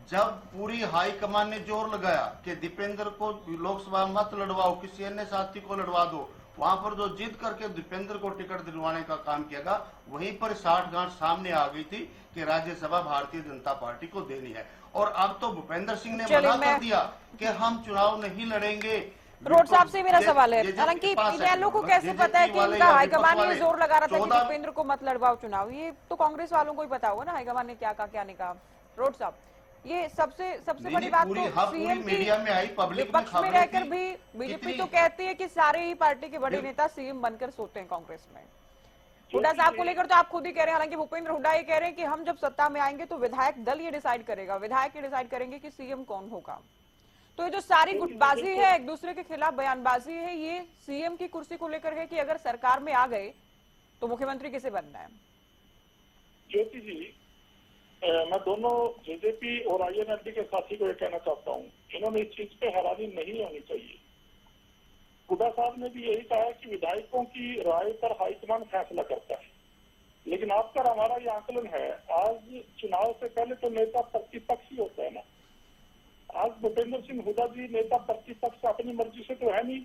जब पूरी हाईकमान ने जोर लगाया कि दीपेंद्र को लोकसभा मत लड़वाओ, किसी अन्य साथी को लड़वा दो, वहां पर जो जिद करके दीपेंद्र को टिकट दिलवाने का काम किया गया, वहीं पर 60 गांठ सामने आ गई थी कि राज्यसभा भारतीय जनता पार्टी को देनी है। और अब तो भूपेंद्र सिंह ने मना कर दिया कि हम चुनाव नहीं लड़ेंगे। रोड साहब से मेरा सवाल है, हालांकि इनेलो को कैसे पता है कि इनका हाईकमान ये जोर लगा रहा था कि दीपेंद्र को मत लड़वाओ चुनाव? ये तो कांग्रेस वालों को ही पता होगा ना हाईकमान ने क्या कहा क्या नहीं कहा। रोड साहब, ये सबसे बड़ी बात तो सीएम की विपक्ष में रहकर भी बीजेपी तो कहती है कि सारे ही पार्टी के बड़े नेता सीएम बनकर सोते हैं कांग्रेस में। हुड्डा साहब को लेकर तो आप खुद ही कह रहे हैं, हालांकि भूपेंद्र हुड्डा ये कह रहे हैं कि हम जब सत्ता में आएंगे तो विधायक दल ये डिसाइड करेगा, विधायक ये डिसाइड करेंगे कि सीएम कौन होगा। तो ये जो सारी गुटबाजी है, एक दूसरे के खिलाफ बयानबाजी है, ये सीएम की कुर्सी को लेकर है कि अगर सरकार में आ गए तो मुख्यमंत्री किसे बनना है? ज्योति जी, मैं दोनों जेजेपी और आईएनएलडी के साथी को ये कहना चाहता हूँ, इन्होंने इस चीज पे हैरानी नहीं होनी चाहिए। हुड्डा साहब ने भी यही कहा कि विधायकों की राय पर हाईकमान फैसला करता है, लेकिन आपका और हमारा ये आकलन है, आज चुनाव से पहले तो नेता प्रतिपक्ष ही होता है ना। आज भूपेंद्र सिंह हुड्डा जी नेता प्रतिपक्ष अपनी मर्जी से तो है नहीं,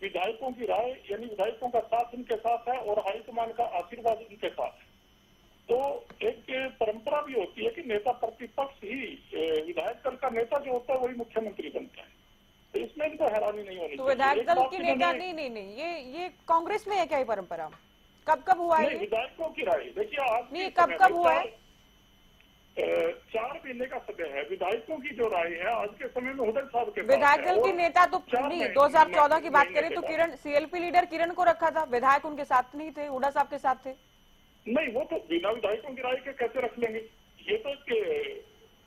विधायकों की राय यानी विधायकों का साथ इनके साथ है और हाईकमान का आशीर्वाद इनके साथ है। तो एक परंपरा भी होती है कि नेता प्रतिपक्ष ही, विधायक दल का नेता जो होता है वही मुख्यमंत्री बनता है। तो इसमें इनको हैरानी नहीं होनी। तो विधायक दल के नेता नहीं, ये कांग्रेस में है क्या ये परंपरा? कब हुआ है? विधायकों की राय देखिए, आज नहीं कब हुआ है? 4 महीने का समय है। विधायकों की जो राय है आज के समय में हुड्डा साहब के विधायक दल के नेता तो नहीं, 2014 की बात करें तो किरण, सीएलपी लीडर किरण को रखा था, विधायक उनके साथ नहीं थे, हुड्डा साहब के साथ थे। नहीं, वो तो बिना विधायकों की राय के कैसे रख लेंगे? ये तो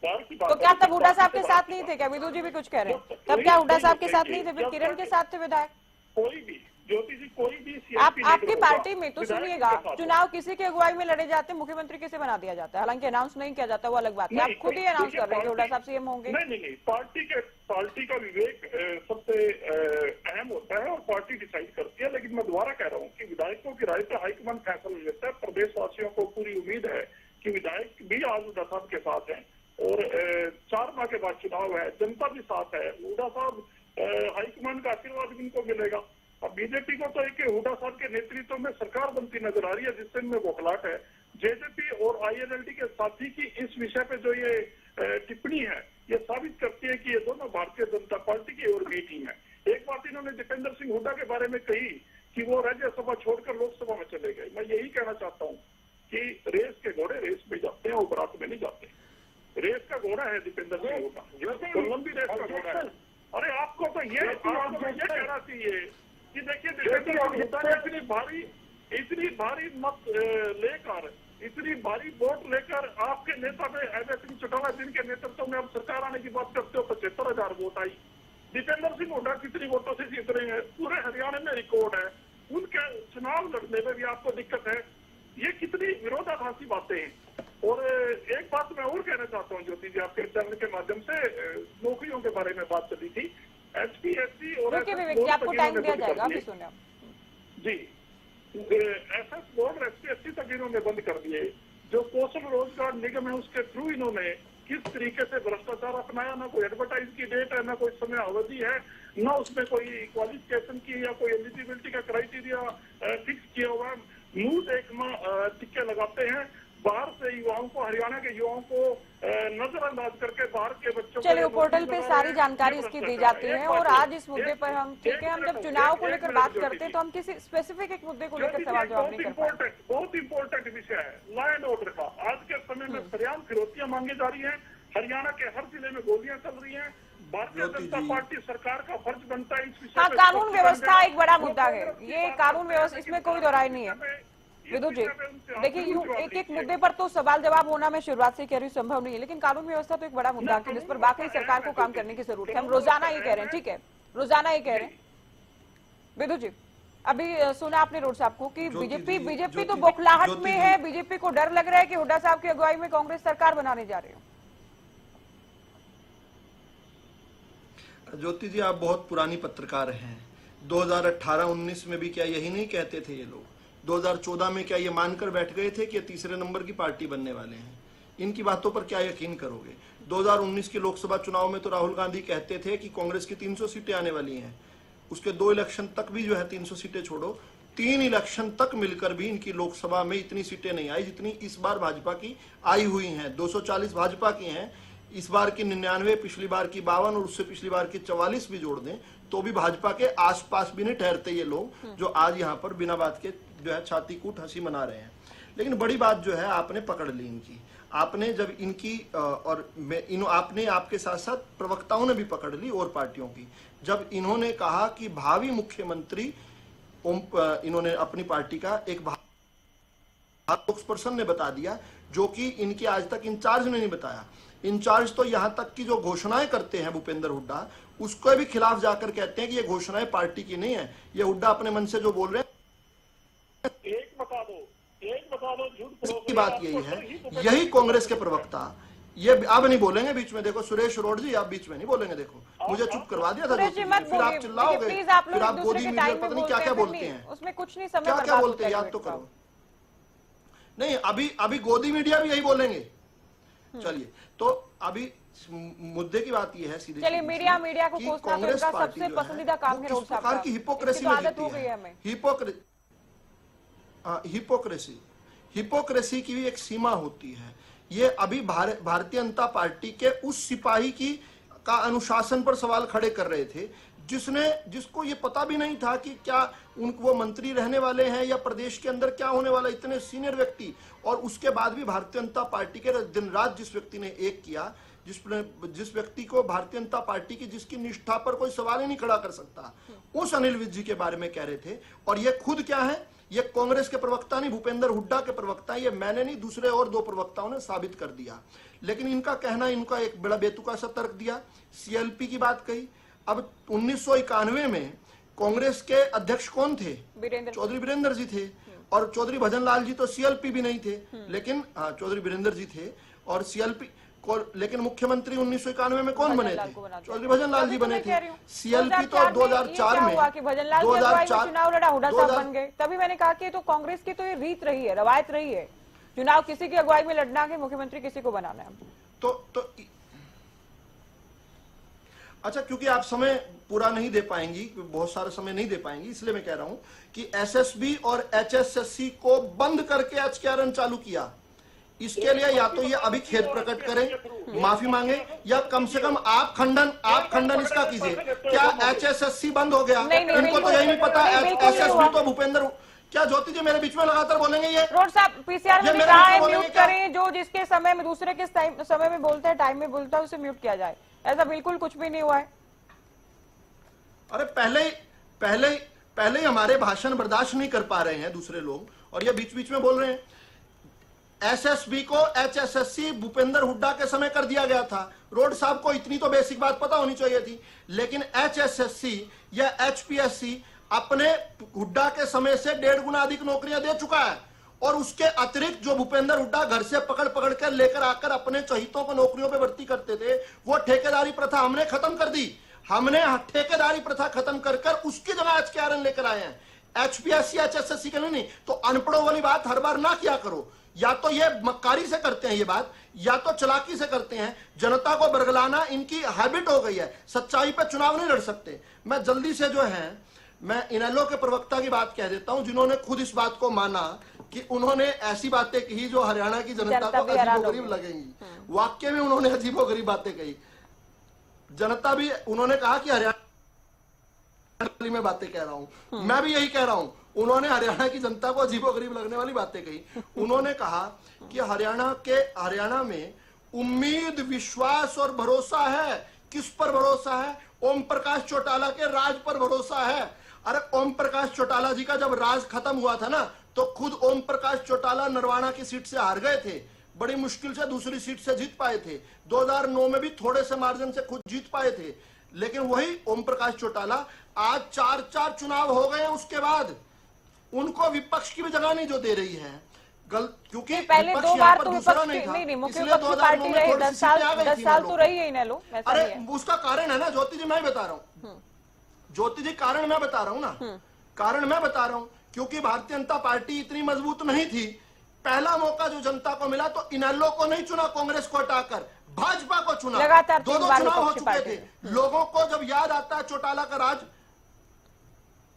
बाहर की बात। तो क्या तब हुड्डा साहब के साथ नहीं थे क्या? विदु जी भी कुछ कह रहे हैं, तब क्या हुड्डा साहब के साथ नहीं थे, फिर किरण के साथ थे विधायक? कोई भी ज्योति जी, कोई भी आपकी पार्टी में तो सुनिएगा, चुनाव किसी के अगुवाई में लड़े जाते हैं, मुख्यमंत्री किसे बना दिया जाता है, हालांकि अनाउंस नहीं किया जाता, वो अलग बात है। आप खुद ही अनाउंस कर रहे हैं हुड्डा साहब सीएम होंगे। नहीं, पार्टी का विवेक सबसे अहम होता है और पार्टी डिसाइड करती है। लेकिन मैं दोबारा कह रहा हूँ कि विधायकों की राय पर हाईकमान फैसला लेता है। प्रदेशवासियों को पूरी उम्मीद है कि विधायक भी आज हुड्डा साहब के साथ हैं और 4 माह के बाद चुनाव है, जनता भी साथ है, हुड्डा साहब हाईकमान का आशीर्वाद भी इनको मिलेगा। अब बीजेपी को तो एक हुड्डा साहब के नेतृत्व में सरकार बनती नजर आ रही है, जिससे इनमें बौखलाहट है। जेजेपी और आईएनएलडी के साथी की इस विषय पे जो ये टिप्पणी है, बारे में कही कि वो राज्यसभा छोड़कर लोकसभा में चले गए। मैं यही कहना चाहता हूँ कि रेस के घोड़े रेस में जाते हैं और बरात में नहीं जाते। रेस का घोड़ा है दीपेंद्र सिंह हुड्डा, तो लंबी रेस का घोड़ा है। अरे आपको तो ये कहना चाहिए कि देखिए दीपेंद्र सिंह हुड्डा ने इतनी भारी मत लेकर, इतनी भारी वोट लेकर आपके नेता में अजय सिंह चौटाला जिनके नेतृत्व में अब सरकार आने की बात करते हो 75,000 वोट आई। दीपेंद्र सिंह हुड्डा कितनी वोटों से जीत रहे हैं, पूरे हरियाणा में रिकॉर्ड है। उनके चुनाव लड़ने में भी आपको दिक्कत है। ये कितनी विरोधाभासी बातें हैं। और एक बात मैं और कहना चाहता हूँ ज्योति जी, आपके चैनल के माध्यम से नौकरियों के बारे में बात चली थी। HPSC और आपको टाइम दिया जाएगा, अभी सुनिए जी। SS बोर्ड और HPSC तक इन्होंने बंद कर दिए। जो कौशल रोजगार निगम है उसके थ्रू इन्होंने किस तरीके से भ्रष्टाचार अपनाया, ना कोई एडवर्टाइज की डेट है, ना कोई समय अवधि है, ना उसमें कोई क्वालिफिकेशन की या कोई एलिजिबिलिटी का क्राइटेरिया फिक्स किया हुआ है। न्यूज एक टिक्के लगाते हैं, बाहर से युवाओं को, हरियाणा के युवाओं को नजरअंदाज करके बाहर के बच्चों को। चलिए, पोर्टल पे सारी जानकारी इसकी दी जाती है। और आज इस मुद्दे पर हम, ठीक है, हम जब चुनाव को लेकर बात करते हैं तो हम किसी स्पेसिफिक एक मुद्दे को लेकर सवाल जवाब नहीं कर पाते। बहुत इंपॉर्टेंट विषय है लॉ एंड ऑर्डर का। आज के समय में सरेआम फिरौतियां मांगी जा रही है। हरियाणा के हर जिले में गोलियां चल रही है। भारतीय जनता पार्टी सरकार का फर्ज बनता है इस विषय। हाँ, कानून व्यवस्था एक बड़ा मुद्दा है। ये कानून व्यवस्था, इसमें कोई दोहराई नहीं है। विदु जी, देखिए, एक एक मुद्दे पर तो सवाल जवाब होना, मैं शुरुआत से कह रही हूँ, संभव नहीं है, लेकिन कानून व्यवस्था तो एक बड़ा मुद्दा है जिस पर वाकई सरकार को काम करने की जरूरत है। हम रोजाना ये कह रहे हैं, ठीक है, रोजाना ये कह रहे हैं। विदु जी, अभी सुना आपने रोड साहब को कि बीजेपी तो बौखलाहट में है। बीजेपी को डर लग रहा है कि हुड्डा साहब की अगुवाई में कांग्रेस सरकार बनाने जा रही है। ज्योति जी, आप बहुत पुरानी पत्रकार हैं। 2018-19 में भी क्या यही नहीं कहते थे ये लोग? 2014 में क्या ये मानकर बैठ गए थे कि तीसरे नंबर की पार्टी बनने वाले हैं? इनकी बातों पर क्या यकीन करोगे? 2019 के लोकसभा चुनाव में तो राहुल गांधी कहते थे कि कांग्रेस की 300 सीटें आने वाली हैं। उसके 2 इलेक्शन तक भी जो है, 300 सीटें छोड़ो, 3 इलेक्शन तक मिलकर भी इनकी लोकसभा में इतनी सीटें नहीं आई जितनी इस बार भाजपा की आई हुई हैं। 240 भाजपा की हैं, इस बार की 99, पिछली बार की 52 और उससे पिछली बार की 44 भी जोड़ दें तो भी भाजपा के आसपास भी नहीं ठहरते ये लोग जो आज यहाँ पर बिना बात के जो है छाती कूट हंसी मना रहे हैं। लेकिन बड़ी बात जो है, आपने पकड़ ली इनकी। आपने जब इनकी और आपने आपके साथ साथ प्रवक्ताओं ने भी पकड़ ली और पार्टियों की, जब इन्होंने कहा कि भावी मुख्यमंत्री इन्होंने अपनी पार्टी का एक स्पोक्सपर्सन ने बता दिया, जो कि इनके आज तक इंचार्ज ने नहीं बताया। इंचार्ज तो यहां तक की जो घोषणाएं करते हैं भूपेंद्र हुड्डा, उसके भी खिलाफ जाकर कहते हैं कि ये घोषणाएं पार्टी की नहीं है, ये हुड्डा अपने मन से जो बोल रहे हैं। एक बता दो झूठ की बात यही है, यही कांग्रेस के प्रवक्ता ये अब नहीं बोलेंगे बीच में। देखो सुरेश रोड जी, आप बीच में नहीं बोलेंगे। देखो मुझे चुप करवा दिया था, फिर आप चिल्लाओगे, फिर आप गोदी मीडिया पता नहीं क्या क्या बोलते हैं, उसमें कुछ नहीं, समय क्या क्या बोलते हैं याद तो करो। नहीं, अभी गोदी मीडिया भी यही बोलेंगे। चलिए, तो अभी मुद्दे की बात यह है सीधे, चलिए, मीडिया को कोसना तो इनका सबसे पसंदीदा काम है। रोड साहब प्रकार की हिपोक्रेसी हिपोक्रेसी की भी एक सीमा होती है। ये अभी भारतीय जनता पार्टी के उस सिपाही का अनुशासन पर सवाल खड़े कर रहे थे जिसको ये पता भी नहीं था कि क्या वो मंत्री रहने वाले हैं या प्रदेश के अंदर क्या होने वाला, इतने सीनियर व्यक्ति। और उसके बाद भी भारतीय जनता पार्टी के दिन रात जिस व्यक्ति ने एक किया, जिस व्यक्ति को भारतीय जनता पार्टी की जिसकी निष्ठा पर कोई सवाल ही नहीं खड़ा कर सकता, उस अनिल विज जी के बारे में कह रहे थे। और ये खुद क्या है, ये कांग्रेस के प्रवक्ता नहीं, भूपेंद्र हुड्डा के प्रवक्ता, ये मैंने नहीं, दूसरे और 2 प्रवक्ताओं ने साबित कर दिया। लेकिन इनका कहना, इनका एक बड़ा बेतुका सा तर्क दिया, सीएलपी की बात कही। अब 1991 में कांग्रेस के अध्यक्ष कौन थे? चौधरी वीरेंद्र जी थे। और चौधरी भजनलाल जी तो सीएलपी भी नहीं थे, लेकिन चौधरी वीरेंद्र जी थे और सीएलपी लेकिन मुख्यमंत्री 1991 में कौन बने थे? चौधरी भजनलाल जी बने थे। सीएलपी तो 2004 में चुनाव लड़ा, हुड्डा साहब बन गए। तभी मैंने कहा कि तो कांग्रेस की तो ये रीत रही है, रवायत रही है, चुनाव किसी की अगुवाई में लड़ना है, मुख्यमंत्री किसी को बनाना है। तो अच्छा, क्योंकि आप समय पूरा नहीं दे पाएंगी, बहुत सारा समय नहीं दे पाएंगी, इसलिए मैं कह रहा हूं कि एसएसबी और एचएसएससी को बंद करके एचकेआरएन चालू किया। इसके लिए या तो ये अभी खेद प्रकट करें, माफी मांगे, या कम से कम आप खंडन इसका कीजिए। क्या HSSC बंद हो गया? इनको तो यही नहीं पता। SSB तो भूपेंद्र, क्या ज्योति जी मेरे बीच में लगातार बोलेंगे? ये रोड साहब पीसीआर में लिखा है म्यूट करें, जो जिसके समय में दूसरे के समय में बोलता है, टाइम में बोलता है, उसे म्यूट किया जाए। ऐसा बिल्कुल कुछ भी नहीं हुआ है। अरे पहले ही हमारे भाषण बर्दाश्त नहीं कर पा रहे हैं दूसरे लोग, और ये बीच बीच में बोल रहे हैं। SSB को HSSC भूपेंद्र हुड्डा के समय कर दिया गया था। रोड साहब को इतनी तो बेसिक बात पता होनी चाहिए थी, लेकिन HSSC या HPSC अपने हुड्डा के समय से 1.5 गुना अधिक नौकरियां दे चुका है, और उसके अतिरिक्त जो भूपेंद्र हुड्डा घर से पकड़ कर लेकर आकर अपने चहितों को नौकरियों पर भर्ती करते थे, वो ठेकेदारी प्रथा हमने खत्म कर दी। हमने ठेकेदारी प्रथा खत्म कर उसकी जगह HKRN लेकर आए हैं। HPSC HSSC के लिए नहीं। तो अनपढ़ों वाली बात हर बार ना किया करो। या तो ये मक्कारी से करते हैं ये बात, या तो चलाकी से करते हैं। जनता को बरगलाना इनकी हैबिट हो गई है। सच्चाई पे चुनाव नहीं लड़ सकते। मैं जल्दी से जो है, मैं इनेलो के प्रवक्ता की बात कह देता हूं, जिन्होंने खुद इस बात को माना कि उन्होंने ऐसी बातें कही जो हरियाणा की जनता को अजीबोगरीब लगेंगी। वाक्य में उन्होंने अजीबोगरीब बातें कही। जनता भी, उन्होंने कहा कि हरियाणा में बातें कह रहा हूं, मैं भी यही कह रहा हूं। उन्होंने हरियाणा की जनता को अजीबोगरीब लगने वाली बातें कही। उन्होंने कहा कि हरियाणा में उम्मीद, विश्वास और भरोसा है। किस पर भरोसा है? ओम प्रकाश चौटाला के राज पर भरोसा है। अरे ओम प्रकाश चौटाला जी का जब राज खत्म हुआ था ना, तो खुद ओम प्रकाश चौटाला नरवाना की सीट से हार गए थे। बड़ी मुश्किल से दूसरी सीट से जीत पाए थे। 2009 में भी थोड़े से मार्जिन से खुद जीत पाए थे। लेकिन वही ओम प्रकाश चौटाला आज 4 चुनाव हो गए हैं, उसके बाद उनको विपक्ष की भी जगह नहीं जो दे रही है। क्योंकि पहले 2 बार तो विपक्ष नहीं, मुख्य विपक्ष की पार्टी रही। 10 साल तो रही है इनेलो। अरे उसका कारण है ना ज्योति जी, मैं बता रहा हूँ। ज्योति जी कारण मैं बता रहा हूँ ना, कारण मैं बता रहा हूँ। क्योंकि भारतीय जनता पार्टी इतनी मजबूत नहीं थी। पहला मौका जो जनता को मिला तो इनेलो को नहीं चुना, कांग्रेस को हटाकर भाजपा को चुना। लगातार 2 चुनाव हो चुके थे। लोगों को जब याद आता है चौटाला का राज,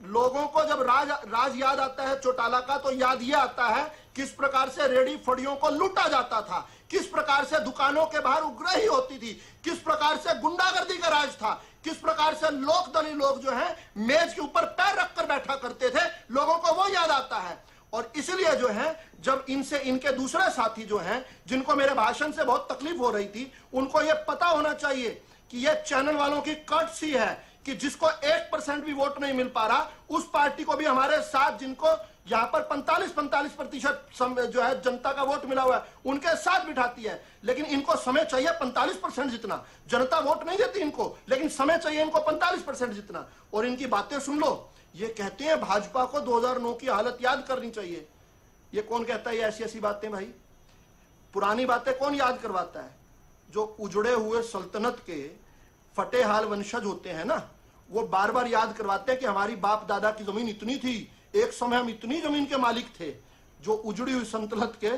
लोगों को जब राज याद आता है चौटाला का, तो याद ये आता है किस प्रकार से रेडी फड़ियों को लूटा जाता था, किस प्रकार से दुकानों के बाहर उग्रही होती थी, किस प्रकार से गुंडागर्दी का राज था, किस प्रकार से लोकदली लोग जो है मेज के ऊपर पैर रखकर बैठा करते थे। लोगों को वो याद आता है। और इसलिए जो है, जब इनके दूसरे साथी जो हैं, जिनको मेरे भाषण से बहुत तकलीफ हो रही थी, उनको ये पता होना चाहिए कि ये चैनल वालों की कर्टसी है कि जिसको 1% भी वोट नहीं मिल पा रहा, उस पार्टी को भी हमारे साथ, जिनको यहां पर 45% जो है जनता का वोट मिला हुआ है, उनके साथ बिठाती है। लेकिन इनको समय चाहिए 45% जितना। जनता वोट नहीं देती इनको, लेकिन समय चाहिए इनको 45% जितना। और इनकी बातें सुन लो। ये कहते हैं भाजपा को 2009 की हालत याद करनी चाहिए। ये कौन कहता है ये ऐसी बातें? भाई पुरानी बातें कौन याद करवाता है? जो उजड़े हुए सल्तनत के फटेहाल वंशज होते हैं ना, वो बार बार याद करवाते हैं कि हमारी बाप दादा की जमीन इतनी थी, एक समय हम इतनी जमीन के मालिक थे। जो उजड़ी हुई सल्तनत के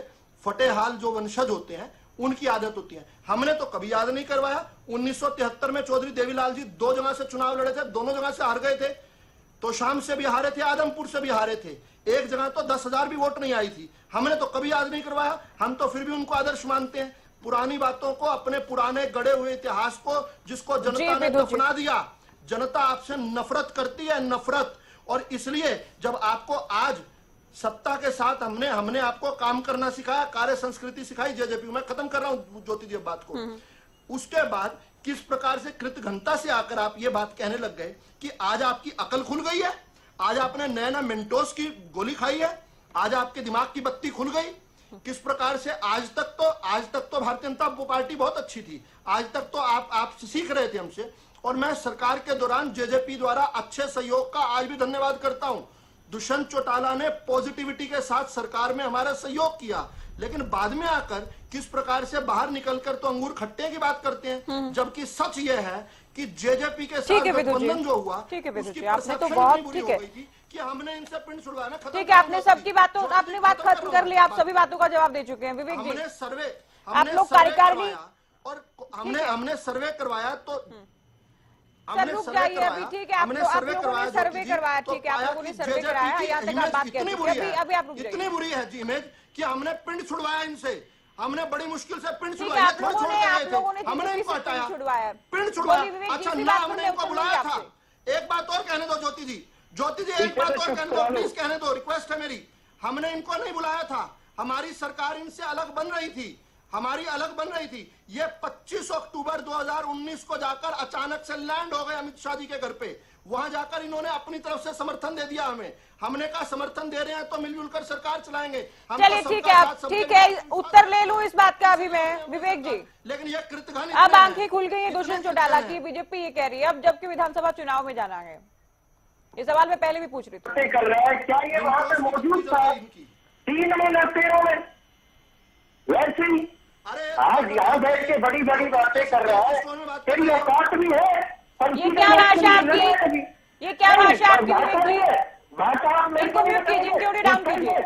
फटेहाल जो वंशज होते हैं, उनकी आदत होती है। हमने तो कभी याद नहीं करवाया। 1973 में चौधरी देवीलाल जी 2 जगह से चुनाव लड़े थे, दोनों जगह से हार गए थे। तो शाम से भी हारे थे, आदमपुर से भी हारे थे। एक जगह तो 10,000 भी वोट नहीं आई थी। हमने तो कभी याद नहीं करवाया। हम तो फिर भी उनको आदर्श मानते हैं। पुरानी बातों को, अपने पुराने गड़े हुए इतिहास को, जिसको जनता ने दफना दिया। जनता आपसे नफरत करती है, नफरत। और इसलिए जब आपको आज सत्ता के साथ हमने आपको काम करना सिखाया, कार्य संस्कृति सिखाई जेजेपी। मैं खत्म कर रहा हूं ज्योति जी बात को। उसके बाद किस प्रकार से कृतघ्नता से आकर आप ये बात कहने लग गए कि आज आपकी अकल खुल गई है, आज आपने नया मेंटोस की गोली खाई है, आज आपके दिमाग की बत्ती खुल गई। किस प्रकार से आज तक तो भारतीय जनता पार्टी बहुत अच्छी थी। आज तक तो आप सीख रहे थे हमसे। और मैं सरकार के दौरान जेजेपी द्वारा अच्छे सहयोग का आज भी धन्यवाद करता हूं। दुष्यंत चौटाला ने पॉजिटिविटी के साथ सरकार में हमारा सहयोग किया। लेकिन बाद में आकर किस प्रकार से बाहर निकलकर तो अंगूर खट्टे की बात करते हैं, जबकि सच ये है कि जेजेपी के साथ गठबंधन जो हुआ, उसकी आपने तो बहुत ठीक है कि हमने इनसे पिंड छुड़वाना खत्म। ठीक है, आपने सबकी बातों, आपने बात खत्म कर ली। आप सभी बातों का जवाब दे चुके हैं। विवेक जी, हमने सर्वे, आप लोग कार्यकारिणी, और हमने सर्वे करवाया तो सर रुक जाइए अभी। ठीक है, आप लोगों ने सर्वे करवाया। ठीक है, आप लोगों ने सर्वे कराया, यहाँ तक आप बात कर रहे हैं। अभी आप रुक जाइए। इतनी बुरी है जी इमेज कि हमने पिंड छुड़वाया इनसे। हमने बड़ी मुश्किल से पिंड ठीक है, छुड़वाई, आप लोगों ने हमने जीजेपी इनको से हटाया, पिंड छुड़वाया। पिंड छुड़वाया। बोलिए विवेक जी, अच्छा इसी ना बात पर हमने मैं इनको उत्तर बुलाया दूंगी था। आपसे। एक बात और कहने दो ज्योति जी, ज्योति जी एक बात और कहने दो, प्लीज कहने दो, रिक्वेस्ट है मेरी। हमने इनको नहीं बुलाया था, हमारी सरकार इनसे अलग बन रही थी, हमारी अलग बन रही थी। ये 25 अक्टूबर 2019 को जाकर अचानक से लैंड हो गए अमित शाह जी के घर पे। वहां जाकर इन्होंने अपनी तरफ से समर्थन दे दिया हमें। हमने कहा समर्थन दे रहे हैं तो मिलजुल कर सरकार चलाएंगे। चलिए ठीक है, अब ठीक है, उत्तर ले लूं इस बात का अभी मैं, विवेक जी। लेकिन ये कृतघ्न अब आंखें खुल गई है दुष्यंत चौटाला की, बीजेपी ये कह रही है अब जबकि विधानसभा चुनाव में जाना है। ये सवाल मैं पहले भी पूछ रही थी। कर रहा है, क्या ये वहां पे मौजूद था 3 महीने 13 में? वैसे ही आज यहाँ बैठ के बड़ी बड़ी बातें कर रहा है, तेरी औकात भी है। ये क्या भाषा आपकी, ये क्या भाषा आपकी विवेक जी? इनको म्यूट कीजिए, इनके डाउन कीजिए।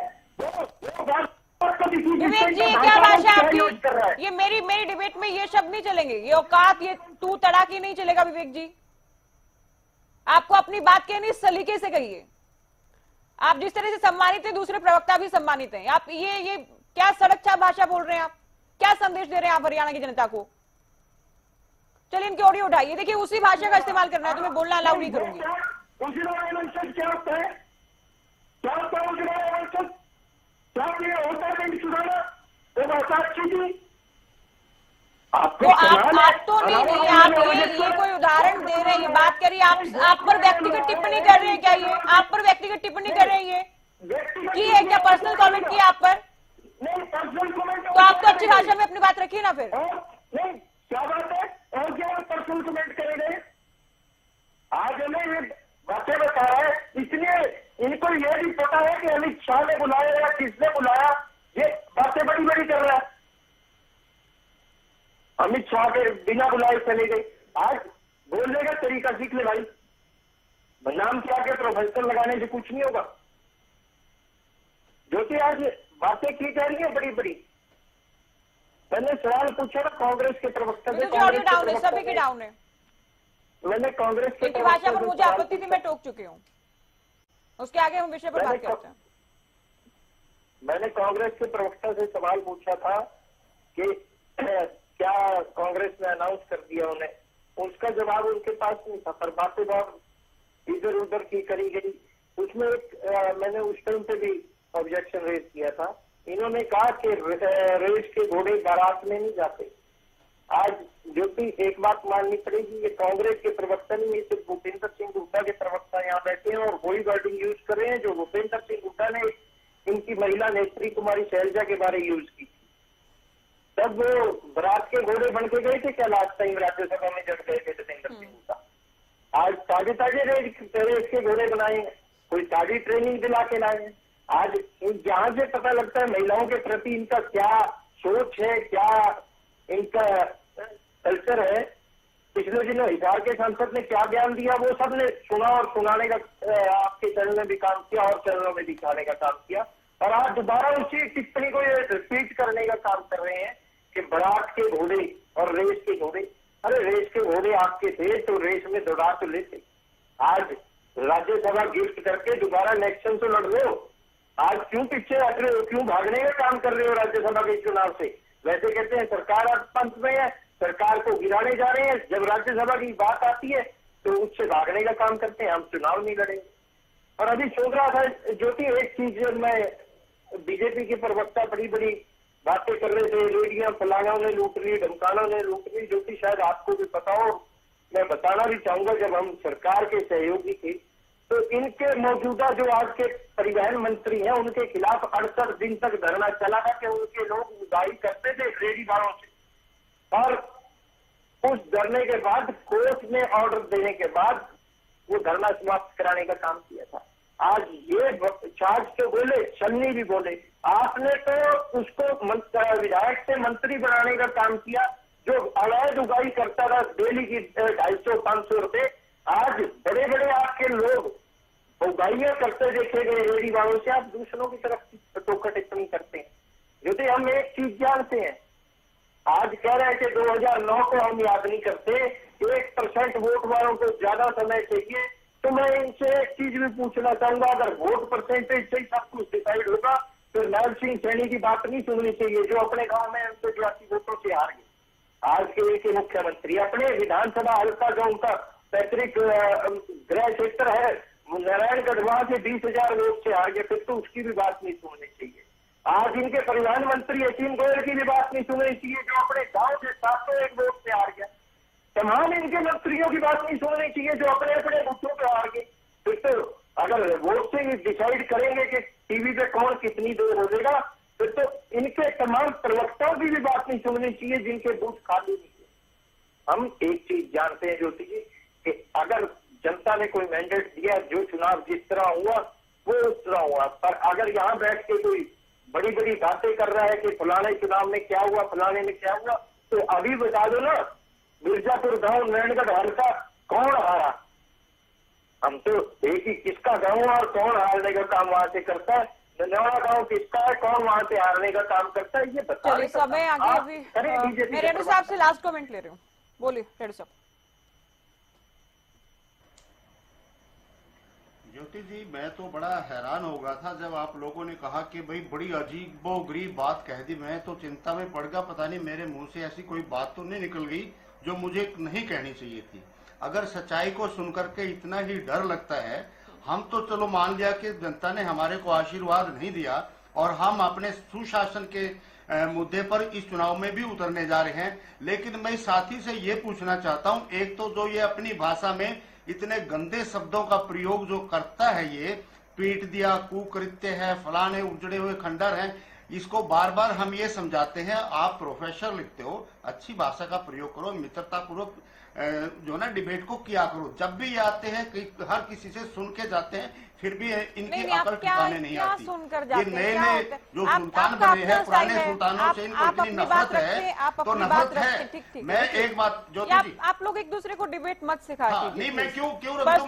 विवेक जी ये क्या भाषा आपकी? ये मेरी डिबेट में ये शब्द नहीं चलेंगे, ये औकात, ये तू तड़ाकी नहीं चलेगा विवेक जी। आपको अपनी बात कहनी इस सलीके से कहिए। आप जिस तरह से सम्मानित हैं दूसरे प्रवक्ता भी सम्मानित हैं। आप ये क्या सड़क छाप भाषा बोल रहे हैं? आप क्या संदेश दे रहे हैं आप हरियाणा की जनता को? चलिए इनकी ऑडियो उठाइए, देखिए उसी भाषा का इस्तेमाल करना है तो मैं बोलना अलाउ नहीं करूंगी। क्या होता है? क्या होता है उजड़ा? क्या होता है सुधारा? वो बात कीजिए। आप तो नहीं, आप ये कोई उदाहरण दे रहे हैं, बात करिए। आप पर व्यक्तिगत टिप्पणी कर रहे हैं क्या? ये आप पर व्यक्तिगत टिप्पणी कर रहे हैं? की है क्या? पर्सनल कमेंट किया आप पर? नहीं, पर्सनल कमेंट तो आप तो अच्छी भाषा में अपनी बात रखिए ना फिर। नहीं, क्या बात है? और क्या पर्सनल कमेंट करेंगे? आज हमें ये बातें बता रहा है, इसलिए इनको ये भी पता है कि अमित शाह ने बुलाया या किसने बुलाया। ये बातें बड़ी बड़ी कर रहा है। अमित शाह के बिना बुलाए चले गए। आज बोलने का तरीका सीख ले भाई, नाम के आगे प्रोफेसर लगाने से कुछ नहीं होगा। ज्योति आज बातें की जा रही है बड़ी बड़ी। मैंने सवाल पूछा ना कांग्रेस के प्रवक्ता से, डाउन है, सभी के डाउन है। मैंने कांग्रेस के भाषा पर मुझे आपत्ति थी, मैं टोक चुकी हूँ। उसके आगे हम विषय पर बात करते हैं। मैंने कांग्रेस के प्रवक्ता से सवाल पूछा था कि क्या कांग्रेस ने अनाउंस कर दिया उन्हें, उसका जवाब उनके पास नहीं था, पर बातें बहुत इधर उधर की करी गई। उसमें मैंने उस टाइम पे भी ऑब्जेक्शन रेज किया था। इन्होंने कहा कि रेस के घोड़े बारात में नहीं जाते। आज ज्योति एक बात माननी पड़ेगी, ये कांग्रेस के प्रवक्ता नहीं, ये सिर्फ भूपेंद्र सिंह हुड्डा के प्रवक्ता यहाँ बैठे हैं और वही वर्डिंग यूज कर रहे हैं जो भूपेंद्र सिंह हुड्डा ने इनकी महिला नेत्री कुमारी शैलजा के बारे यूज की। तब वो बारात के घोड़े बन के गए थे क्या लास्ट टाइम राज्यसभा में जब गए थे भूपेंद्र सिंह हुड्डा? आज ताजे ताजे रेस के घोड़े बनाए, कोई ताजी ट्रेनिंग दिला के लाए। आज जहां से पता लगता है महिलाओं के प्रति इनका क्या सोच है, क्या इनका कल्चर है। पिछले दिनों हिसार के सांसद ने क्या बयान दिया वो सबने सुना और सुनाने का आपके चैनल में भी काम किया और चैनलों में दिखाने का काम किया। और आज दोबारा उसी टिप्पणी को ये रिपीट करने का काम कर रहे हैं कि बारात के घोड़े और रेस के घोड़े। अरे रेस के घोड़े आपके थे तो रेस में दौड़ा तो लेते। आज राज्यसभा गिफ्ट करके दोबारा इलेक्शन तो लड़ लो। आज क्यों पीछे हट रहे हो, क्यों भागने का काम कर रहे हो राज्यसभा के चुनाव से? वैसे कहते हैं सरकार अब पंच में है, सरकार को गिराने जा रहे हैं। जब राज्यसभा की बात आती है तो उससे भागने का काम करते हैं, हम चुनाव नहीं लड़ेंगे। और अभी सोच रहा था ज्योति एक चीज, मैं बीजेपी के प्रवक्ता बड़ी बड़ी बातें कर रहे थे, रेडियो फलानों ने लूट ली, ढमकानों ने लूट ली। ज्योति शायद आपको भी पता हो, मैं बताना भी चाहूंगा, जब हम सरकार के सहयोगी थे तो इनके मौजूदा जो आज के परिवहन मंत्री हैं उनके खिलाफ 68 दिन तक धरना चला था कि उनके लोग उदाई करते थे रेडी वालों से। और उस धरने के बाद कोर्ट ने ऑर्डर देने के बाद वो धरना समाप्त कराने का काम किया था। आज ये चार्ज तो बोले, सन्नी भी बोले, आपने तो उसको विधायक से मंत्री बनाने का काम किया। जो अवैध उगाई करता था डेली की 250-500 रुपए, आज बड़े बड़े आपके लोग उगाइयां करते देखे गए रेडी वालों से, आप दूसरों की तरफ टोका टिप्पणी करते हैं। यदि हम एक चीज जानते हैं, आज कह रहे हैं कि 2009 को हम याद नहीं करते, 1% वोट वालों को ज्यादा समय चाहिए। तो मैं इनसे एक चीज भी पूछना चाहूंगा, अगर वोट परसेंटेज से ही सब कुछ डिसाइड होगा फिर लाल सिंह सैनी की बात नहीं सुननी चाहिए जो अपने गांव में 182 वोटों से हार गए। आज के मुख्यमंत्री अपने विधानसभा हल्का जो उनका पैतृक गृह क्षेत्र है नारायणगढ़, वहां से 20,000 वोट से हार गए, फिर तो उसकी भी बात नहीं सुननी चाहिए। आज इनके प्रधानमंत्री असीम गोयल की भी बात नहीं सुननी चाहिए जो अपने गांव से 701 वोट से हार गया। तमाम इनके मंत्रियों की बात नहीं सुननी चाहिए जो अपने अपने बूथों पे हार गए। फिर तो अगर वोट से ही डिसाइड करेंगे कि टीवी पे कौन कितनी देर हो जाएगा, फिर तो इनके तमाम प्रवक्ताओं की भी बात नहीं सुननी चाहिए जिनके बूथ खाली नहीं है। हम एक चीज जानते हैं ज्योति जी कि अगर जनता ने कोई मैंडेट दिया, जो चुनाव जिस तरह हुआ वो उस तरह हुआ, पर अगर यहाँ बैठ के कोई बड़ी बड़ी बातें कर रहा है कि फलाने चुनाव में क्या हुआ, फलाने में क्या हुआ, तो अभी बता दो ना मिर्जापुर गांव नारायणगढ़ हल्का कौन हारा? हम तो एक ही किसका गांव और कौन हारने का काम वहां से करता है, नौड़ा गांव किसका है, कौन वहां से हारने का काम करता है, ये बता। चलिए समय आगे अभी मैं रेड्डी साहब से लास्ट कमेंट ले रही हूँ, बोलिए रेड्डी साहब। ज्योति जी, मैं तो बड़ा हैरान हो गया था जब आप लोगों ने कहा कि भाई बड़ी अजीबोगरीब बात कह दी। मैं तो चिंता में पड़ गया, पता नहीं मेरे मुंह से ऐसी कोई बात तो नहीं निकल गई जो मुझे नहीं कहनी चाहिए थी। अगर सच्चाई को सुनकर के इतना ही डर लगता है, हम तो चलो मान लिया कि जनता ने हमारे को आशीर्वाद नहीं दिया और हम अपने सुशासन के मुद्दे पर इस चुनाव में भी उतरने जा रहे हैं, लेकिन मैं साथी से ये पूछना चाहता हूं, एक तो जो ये अपनी भाषा में इतने गंदे शब्दों का प्रयोग जो करता है, ये पीट दिया, कुकृत्य है, फलाने उजड़े हुए खंडर हैं, इसको बार बार हम ये समझाते हैं। आप प्रोफेसर लिखते हो, अच्छी भाषा का प्रयोग करो, मित्रतापूर्वक जो ना डिबेट को किया करो। जब भी ये आते हैं हर किसी से सुन के जाते हैं, फिर भी इनकी अकल ठिकाने नहीं आती। ये नए नए जो सुल्तान बने हैं, पुराने सुल्तानों से इनको इतनी नफरत है, तो नफरत है। मैं एक बात जो आप लोग एक दूसरे को डिबेट मत सिखाइए। नहीं, मैं क्यों रख दूं,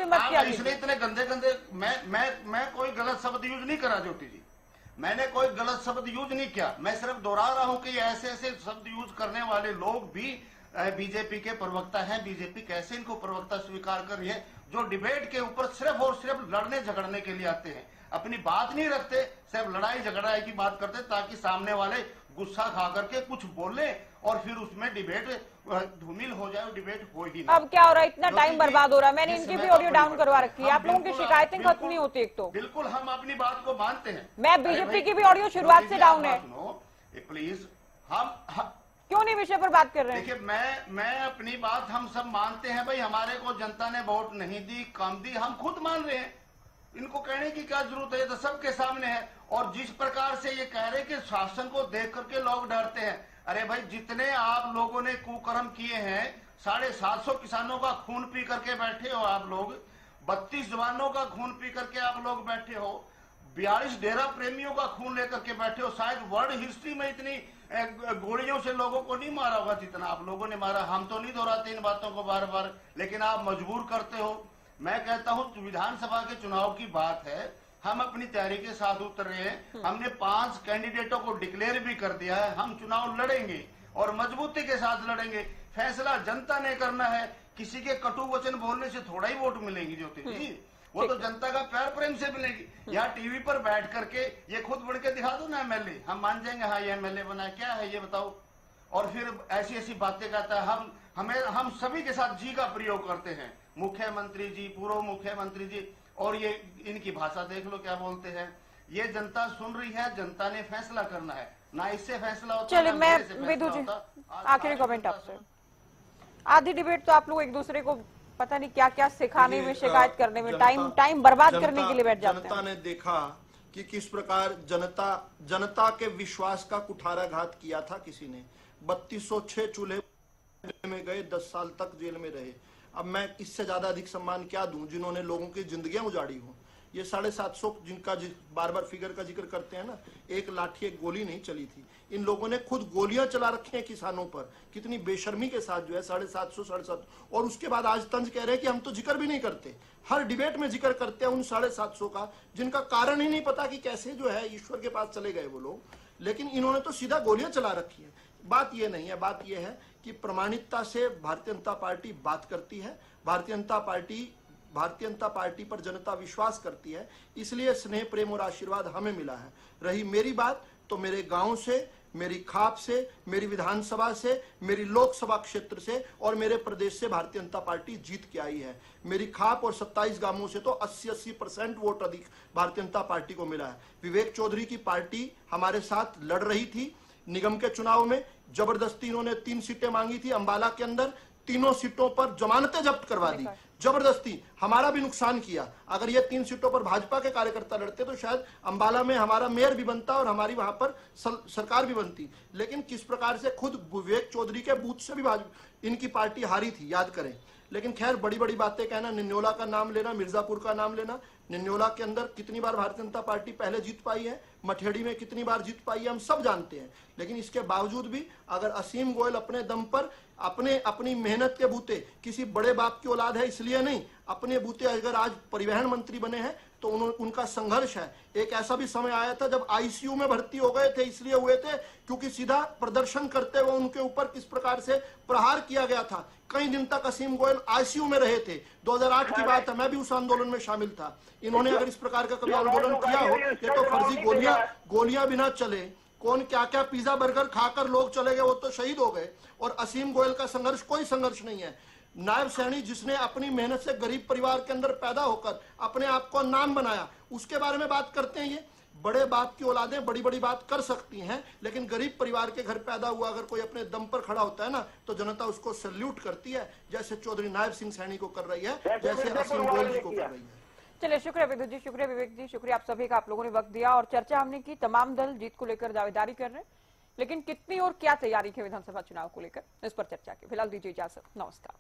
मैं इसलिए इतने गंदे गंदे मैं कोई गलत शब्द यूज नहीं करा ज्योति जी, मैंने कोई गलत शब्द यूज नहीं किया। मैं सिर्फ दोहरा रहा हूं कि ऐसे ऐसे शब्द यूज करने वाले लोग भी बीजेपी के प्रवक्ता हैं। बीजेपी कैसे इनको प्रवक्ता स्वीकार कर रही है, जो डिबेट के ऊपर सिर्फ और सिर्फ लड़ने झगड़ने के लिए आते हैं, अपनी बात नहीं रखते, सिर्फ लड़ाई झगड़ाई की बात करते ताकि सामने वाले गुस्सा खा करके कुछ बोले और फिर उसमें डिबेट धूमिल हो जाए, डिबेट हो ही नहीं। अब क्या हो रहा है, इतना टाइम बर्बाद हो रहा है। मैंने इनकी भी ऑडियो डाउन करवा रखी है, आप लोगों की शिकायतें खत्म नहीं होती। एक तो बिल्कुल हम अपनी बात को मानते हैं। मैं बीजेपी की भी ऑडियो शुरुआत से डाउन है। प्लीज हम क्यों नहीं विषय पर बात कर रहे हैं? देखिए, मैं अपनी बात हम सब मानते हैं भाई, हमारे को जनता ने वोट नहीं दी, कम दी, हम खुद मान रहे हैं। इनको कहने की क्या जरूरत है, तो सबके सामने है। और जिस प्रकार से ये कह रहे कि शासन को देख करके लोग डरते हैं, अरे भाई जितने आप लोगों ने कुकर्म किए हैं, 750 किसानों का खून पी करके बैठे हो आप लोग, 32 जवानों का खून पी करके आप लोग बैठे हो, 42 डेरा प्रेमियों का खून लेकर के बैठे हो। शायद वर्ल्ड हिस्ट्री में इतनी गोलियों से लोगों को नहीं मारा होगा जितना आप लोगों ने मारा। हम तो नहीं दोहराते इन बातों को बार बार, लेकिन आप मजबूर करते हो। मैं कहता हूं विधानसभा के चुनाव की बात है, हम अपनी तैयारी के साथ उतर रहे हैं। हमने 5 कैंडिडेटों को डिक्लेयर भी कर दिया है। हम चुनाव लड़ेंगे और मजबूती के साथ लड़ेंगे। फैसला जनता ने करना है। किसी के कटु वचन बोलने से थोड़ा ही वोट मिलेंगी ज्योति जी, वो तो जनता का प्यार प्रेम से मिलेगी। यहाँ टीवी पर बैठ करके ये खुद बढ़ के दिखा दो ना एमएलए, हम मान जाएंगे हाँ ये एमएलए बना है, क्या है ये बताओ। और फिर ऐसी ऐसी बातें कहता है। हम सभी के साथ जी का प्रयोग करते हैं, मुख्यमंत्री जी, पूर्व मुख्यमंत्री जी, और ये इनकी भाषा देख लो क्या बोलते हैं। ये जनता सुन रही है, जनता ने फैसला करना है, ना इससे फैसला होता। चलिए मैं विधु जी आखिरी कमेंट आपसे। आधी डिबेट तो आप लोग एक दूसरे को पता नहीं क्या क्या सिखाने में, शिकायत करने में, टाइम बर्बाद करने के लिए बैठ जाते हैं। जनता ने देखा कि किस प्रकार जनता के विश्वास का कुठाराघात किया था किसी ने। 3206 चूल्हे में गए, 10 साल तक जेल में रहे। अब मैं इससे ज्यादा अधिक सम्मान क्या दूं जिन्होंने लोगों की जिंदगियां उजाड़ी हो। ये 750 जिनका बार बार फिगर का जिक्र करते हैं ना, एक लाठी एक गोली नहीं चली थी। इन लोगों ने खुद गोलियां चला रखी हैं किसानों पर, कितनी बेशर्मी के साथ जो है 750 और उसके बाद आज तंज कह रहे हैं कि हम तो जिक्र भी नहीं करते। हर डिबेट में जिक्र करते हैं उन 750 का, जिनका कारण ही नहीं पता कि कैसे जो है ईश्वर के पास चले गए वो लोग। लेकिन इन्होंने तो सीधा गोलियां चला रखी है। बात ये नहीं है, बात ये है कि प्रमाणिकता से भारतीय जनता पार्टी बात करती है। भारतीय जनता पार्टी भारतीय जनता पार्टी पर जनता विश्वास करती है, इसलिए स्नेह, प्रेम और आशीर्वाद हमें मिला है। रही मेरी बात, तो मेरे गांव से, मेरी खाप से, मेरी विधानसभा से, मेरी लोकसभा क्षेत्र से और मेरे प्रदेश से भारतीय जनता पार्टी जीत के आई है। मेरी खाप और 27 गांवों से तो 80% वोट अधिक भारतीय जनता पार्टी को मिला है। विवेक चौधरी की पार्टी हमारे साथ लड़ रही थी निगम के चुनाव में, जबरदस्ती इन्होंने 3 सीटें मांगी थी अंबाला के अंदर, तीनों सीटों पर जमानतें जब्त करवा दी, जबरदस्ती, हमारा भी नुकसान किया। अगर ये 3 सीटों पर भाजपा के कार्यकर्ता लड़ते तो शायद अंबाला में हमारा मेयर भी बनता और हमारी वहां पर सरकार भी बनती। लेकिन किस प्रकार से खुद विवेक चौधरी के बूथ से भी इनकी पार्टी हारी थी, याद करें। लेकिन खैर, बड़ी बड़ी बातें कहना, निन्योला का नाम लेना, मिर्जापुर का नाम लेना, निन्योला के अंदर कितनी बार भारतीय जनता पार्टी पहले जीत पाई है, मठेड़ी में कितनी बार जीत पाई है, हम सब जानते हैं। लेकिन इसके बावजूद भी अगर असीम गोयल अपने दम पर अपनी मेहनत के बूते, किसी बड़े बाप की औलाद है इसलिए नहीं, अपने बूते अगर आज परिवहन मंत्री बने हैं तो उनका संघर्ष है। एक ऐसा भी समय आया था जब आईसीयू में भर्ती हो गए थे, इसलिए हुए थे क्योंकि सीधा प्रदर्शन करते हुए उनके ऊपर किस प्रकार से प्रहार किया गया था। कई दिन तक असीम गोयल आईसीयू में रहे थे। 2008 की बात है, मैं भी उस आंदोलन में शामिल था। इन्होंने अगर इस प्रकार का कभी आंदोलन किया हो, ये तो फर्जी गोलियां बिना चले, कौन क्या क्या पिज्जा बर्गर खाकर लोग चले गए, वो तो शहीद हो गए। और असीम गोयल का संघर्ष कोई संघर्ष नहीं है। नायब सैनी जिसने अपनी मेहनत से गरीब परिवार के अंदर पैदा होकर अपने आप को नाम बनाया, उसके बारे में बात करते हैं। ये बड़े बाप की औलादें बड़ी बड़ी बात कर सकती हैं, लेकिन गरीब परिवार के घर पैदा हुआ अगर कोई अपने दम पर खड़ा होता है ना, तो जनता उसको सैल्यूट करती है, जैसे चौधरी नायब सिंह सैनी को कर रही है, जैसे असीम गोयल जी को कर रही है। चलिए, शुक्रिया विद्युत जी, शुक्रिया विवेक जी, शुक्रिया आप सभी का, आप लोगों ने वक्त दिया और चर्चा हमने की। तमाम दल जीत को लेकर दावेदारी कर रहे हैं, लेकिन कितनी और क्या तैयारी है विधानसभा चुनाव को लेकर, इस पर चर्चा की। फिलहाल दीजिए इजाजत, नमस्कार।